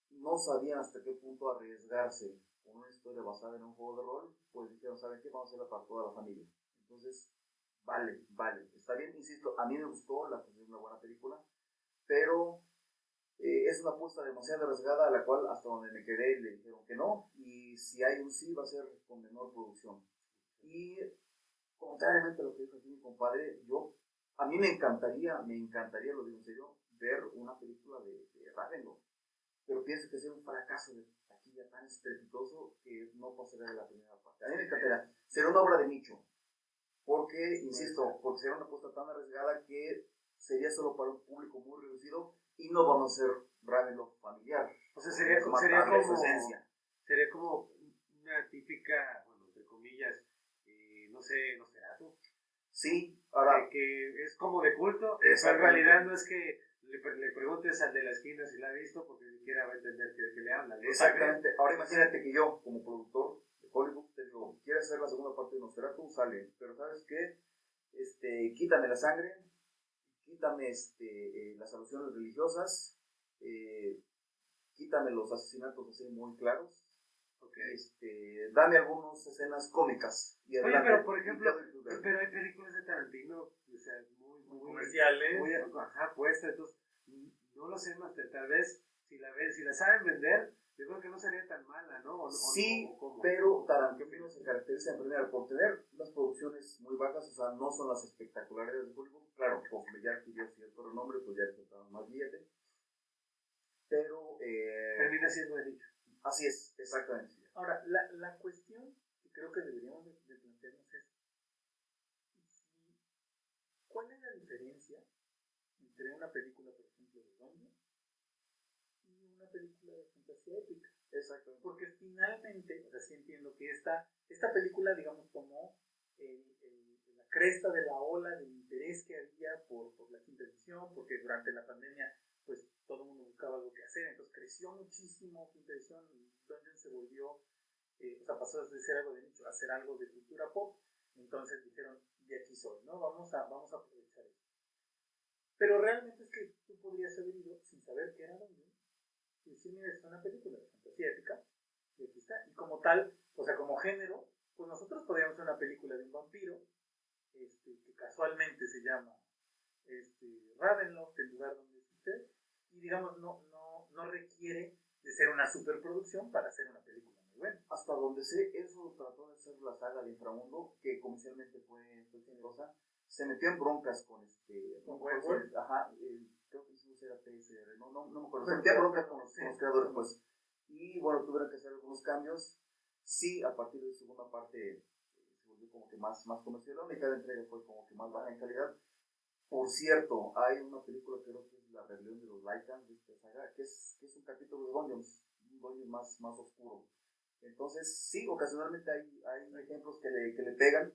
no sabían hasta qué punto arriesgarse con una historia basada en un juego de rol, pues dijeron, ¿saben qué? Vamos a hacerla para toda la familia. Entonces, vale, está bien, insisto, a mí me gustó, es una buena película, pero es una apuesta demasiado arriesgada a la cual hasta donde me quedé le dijeron que no, y si hay un sí va a ser con menor producción. Y contrariamente a lo que dijo aquí mi compadre, a mí me encantaría, lo digo en serio, ver una película de Ravenloft, pero pienso que será un fracaso de taquilla tan estrepitoso que no pasará de la primera parte. A mí me encantaría, será una obra de nicho, porque, insisto, porque será una apuesta tan arriesgada que sería solo para un público muy reducido y no vamos a ser Ravenloft familiar. O sea, sería como una típica, bueno, entre comillas, no sé, Nosferatu. Sí, ahora. Que es como de culto, pero en realidad no es que le preguntes al de la esquina si la ha visto, porque ni siquiera va a entender que le habla. Exactamente. Ahora imagínate que yo, como productor de Hollywood, te digo, ¿quieres hacer la segunda parte de Nosferatu? Sale. Pero ¿sabes qué? Quítame la sangre, quítame las alusiones religiosas, quítame los asesinatos así muy claros. Okay. Dame algunas escenas cómicas. Y oye, pero por ejemplo, pero hay películas de Tarantino, o sea, muy comerciales, muy puestas, entonces no lo sé más, tal vez si la saben vender, yo creo que no sería tan mala, ¿no? Sí, pero Tarantino se caracteriza en primera por tener unas producciones muy bajas, o sea, no son las espectaculares de Hollywood, claro, como ya adquirió cierto renombre, pues ya resultaron más billete, pero termina siendo de nicho. Así es, exactamente. Ahora, la cuestión que creo que deberíamos de plantearnos es ¿cuál es la diferencia entre una película, por ejemplo, de zombie y una película de fantasía épica? Exactamente. Porque finalmente, o sea, sí entiendo que esta película, digamos, tomó la cresta de la ola del interés que había por la quinta edición, porque durante la pandemia, pues todo el mundo buscaba algo que hacer, entonces creció muchísimo quinta edición, Dungeon se volvió, o sea, pasó de ser algo de nicho a ser algo de cultura pop. Entonces dijeron, de aquí soy, ¿no? Vamos a aprovechar eso. Pero realmente es que tú podrías haber ido sin saber qué era Dungeon y decir, mira, es una película de fantasía épica, y aquí está. Y como tal, o sea, como género, pues nosotros podríamos hacer una película de un vampiro, que casualmente se llama Ravenloft, el lugar donde es usted, y digamos, no requiere de ser una superproducción para hacer una película muy buena. Hasta donde sé, eso trató de ser la saga de Inframundo, que comercialmente fue exitosa. Se metió en broncas con ajá, creo que eso era TSR, no me acuerdo. Se metió en broncas con los creadores, pues. Y bueno, tuvieron que hacer algunos cambios. Sí, a partir de la segunda parte se volvió como que más comercial. La única entrega fue como que más baja en calidad. Por cierto, hay una película que creo que es La Rebelión de los Lycans de esta saga, que es un capítulo de Dungeons, un Dungeon más oscuro. Entonces, sí, ocasionalmente hay ejemplos que le pegan,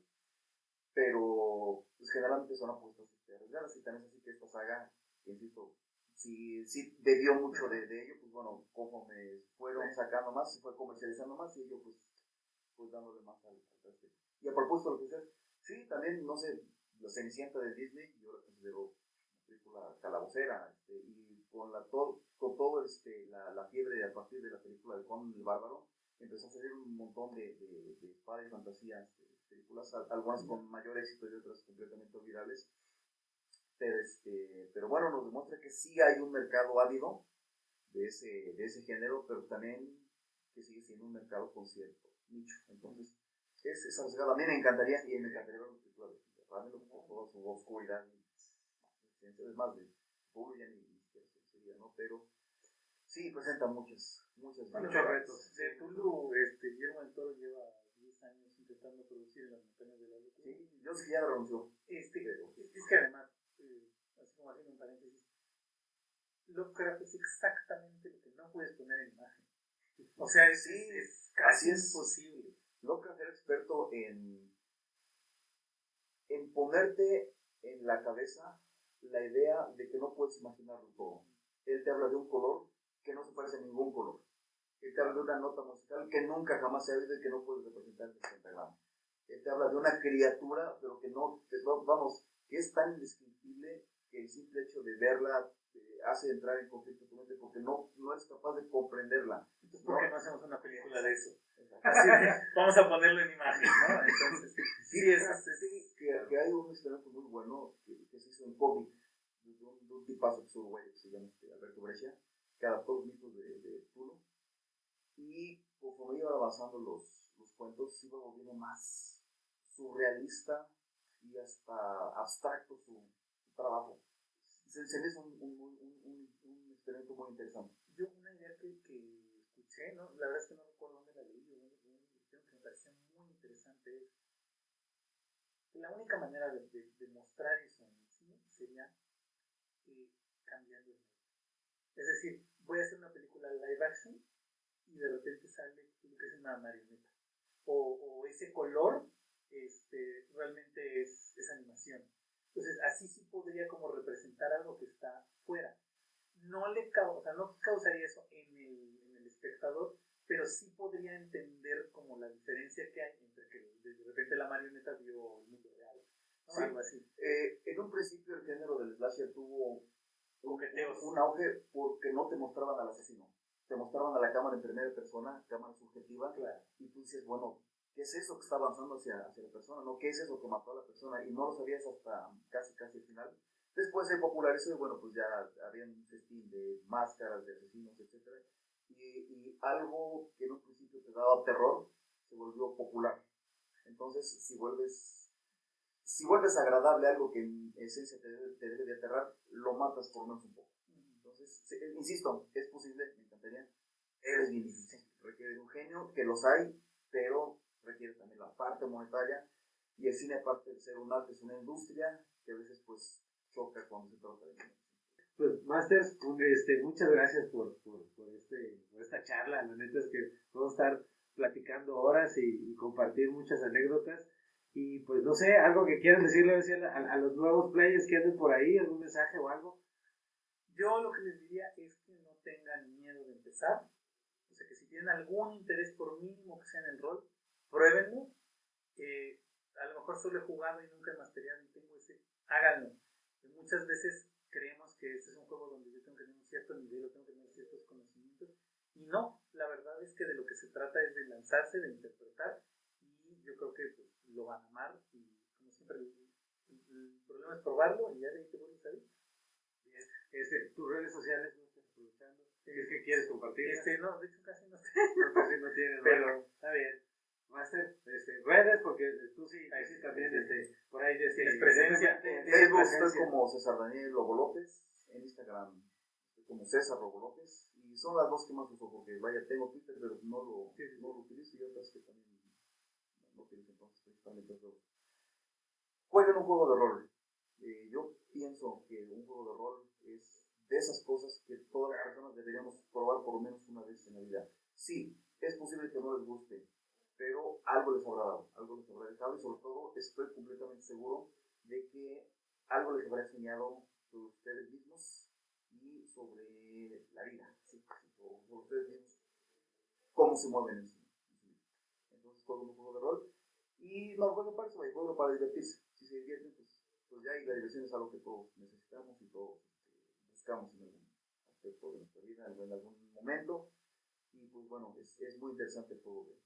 pero pues, generalmente son apuestas arriesgadas. Y también es así que esta saga, insisto, sí bebió mucho de ello, pues bueno, conforme fueron sacando más, se fue comercializando más y ello pues dándole más al traste. Y a propósito de lo que dices, sí, también, no sé, La Cenicienta de Disney, yo la considero una película calabocera, y con todo la fiebre a partir de la película de Conan el Bárbaro, empezó a salir un montón de espada y fantasía, películas, algunas con mayor éxito y otras completamente olvidables, pero bueno, nos demuestra que sí hay un mercado ávido de ese género, pero también que sigue siendo un mercado con cierto nicho. Entonces, es arriesgado. A mí me encantaría ver una película de Ravenloft con toda su oscuridad, es más de puro ya ni sería, ¿no? Pero sí presenta muchos retos. De Tulu, Guillermo del Toro lleva 10 años intentando producir en las montañas de la locura. Sí, yo sé que ya lo renunció. Es que además, así como haciendo un paréntesis, Lovecraft es exactamente lo que no puedes poner en imagen. O sea, es casi imposible. Lovecraft era experto en ponerte en la cabeza la idea de que no puedes imaginarlo todo. Él te habla de un color que no se parece a ningún color. Él te habla de una nota musical que nunca jamás se ha oído y que no puedes representar en el pentagrama. Él te habla de una criatura, pero que que es tan indescriptible que el simple hecho de verla te hace entrar en conflicto con tu mente porque no eres capaz de comprenderla. Entonces, ¿por qué no hacemos una película de eso? Así, vamos a ponerlo en imagen, ¿no? Entonces, que hay un experimento muy bueno que se hizo en cómic de un tipazo que se llama Alberto Breccia, que adaptó los mitos de Tulu, y conforme iban avanzando los cuentos, se iba volviendo más surrealista y hasta abstracto su trabajo. Se me hizo un experimento muy interesante. Yo una idea que escuché, ¿no? La verdad es que no recuerdo dónde la leí, que me pareció muy interesante, es que la única manera de mostrar eso en el cine sería cambiando el medio. Es decir, voy a hacer una película live action y de repente sale lo que es una marioneta. O ese color realmente es animación. Entonces, así sí podría como representar algo que está fuera. No causaría eso en el espectador, pero sí podría entender como la diferencia que hay entre que de repente la marioneta vio el mundo real, ¿no? Sí. Algo así. En un principio el género del slasher tuvo Coqueteos. un auge porque no te mostraban al asesino, te mostraban a la cámara en primera persona, cámara subjetiva, claro. Y tú dices, bueno, ¿qué es eso que está avanzando hacia la persona? ¿No? ¿Qué es eso que mató a la persona? Y no lo sabías hasta casi el final. Después se popularizó y bueno, pues ya había un festín de máscaras, de asesinos, etc. Y algo que en un principio te daba terror, se volvió popular. Entonces, si vuelves agradable algo que en esencia te debe de aterrar, lo matas por menos un poco. Entonces, insisto, es posible, me encantaría, es bien difícil. Requiere de un genio, que los hay, pero requiere también la parte monetaria. Y el cine, aparte de ser un arte, es una industria que a veces pues choca cuando se trata de dinero. Pues, Masters, muchas gracias por esta charla. La neta es que podemos estar platicando horas y compartir muchas anécdotas. Y pues no sé, algo que quieran decirle a los nuevos players que anden por ahí, algún mensaje o algo. Yo lo que les diría es que no tengan miedo de empezar. O sea, que si tienen algún interés, por mínimo que sea en el rol, pruébenlo. A lo mejor solo he jugado y nunca he masteriado y tengo ese, háganlo. Muchas veces creemos que este es un juego donde yo tengo que tener un cierto nivel o tengo que tener ciertos conocimientos, y no, la verdad es que de lo que se trata es de lanzarse, de interpretar, y yo creo que pues, lo van a amar, y como siempre, el problema es probarlo y ya de ahí te vuelves a ver. Tus redes sociales no estás aprovechando. ¿Es que quieres compartir? No, de hecho casi no sé. No, casi no tienes, pero bueno, está bien. Master, redes, porque tú sí también, por ahí tienes presencia. En Facebook estoy como César Daniel Lobo López, en Instagram estoy como César Lobo López, y son las dos que más uso, porque vaya, tengo Twitter, pero no lo utilizo, y otras que también no utilizo, entonces principalmente los dos. Jueguen un juego de rol. Yo pienso que un juego de rol es de esas cosas que todas las personas deberíamos probar por lo menos una vez en la vida. Sí, es posible que no les guste, pero algo les habrá dado, algo les habrá dejado, y sobre todo estoy completamente seguro de que algo les habrá enseñado sobre ustedes mismos y sobre la vida, sí, sobre ustedes mismos, cómo se mueven en su vida. Entonces jueguen un juego de rol, y no jueguen para eso, jueguen para divertirse. Si se divierten, pues ya, y la diversión es algo que todos necesitamos y todos buscamos en algún aspecto de nuestra vida, en algún momento, y pues bueno, es muy interesante el juego de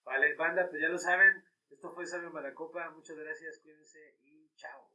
Vale, banda, pues ya lo saben. Esto fue Sabio Malacopa. Muchas gracias, cuídense y chao.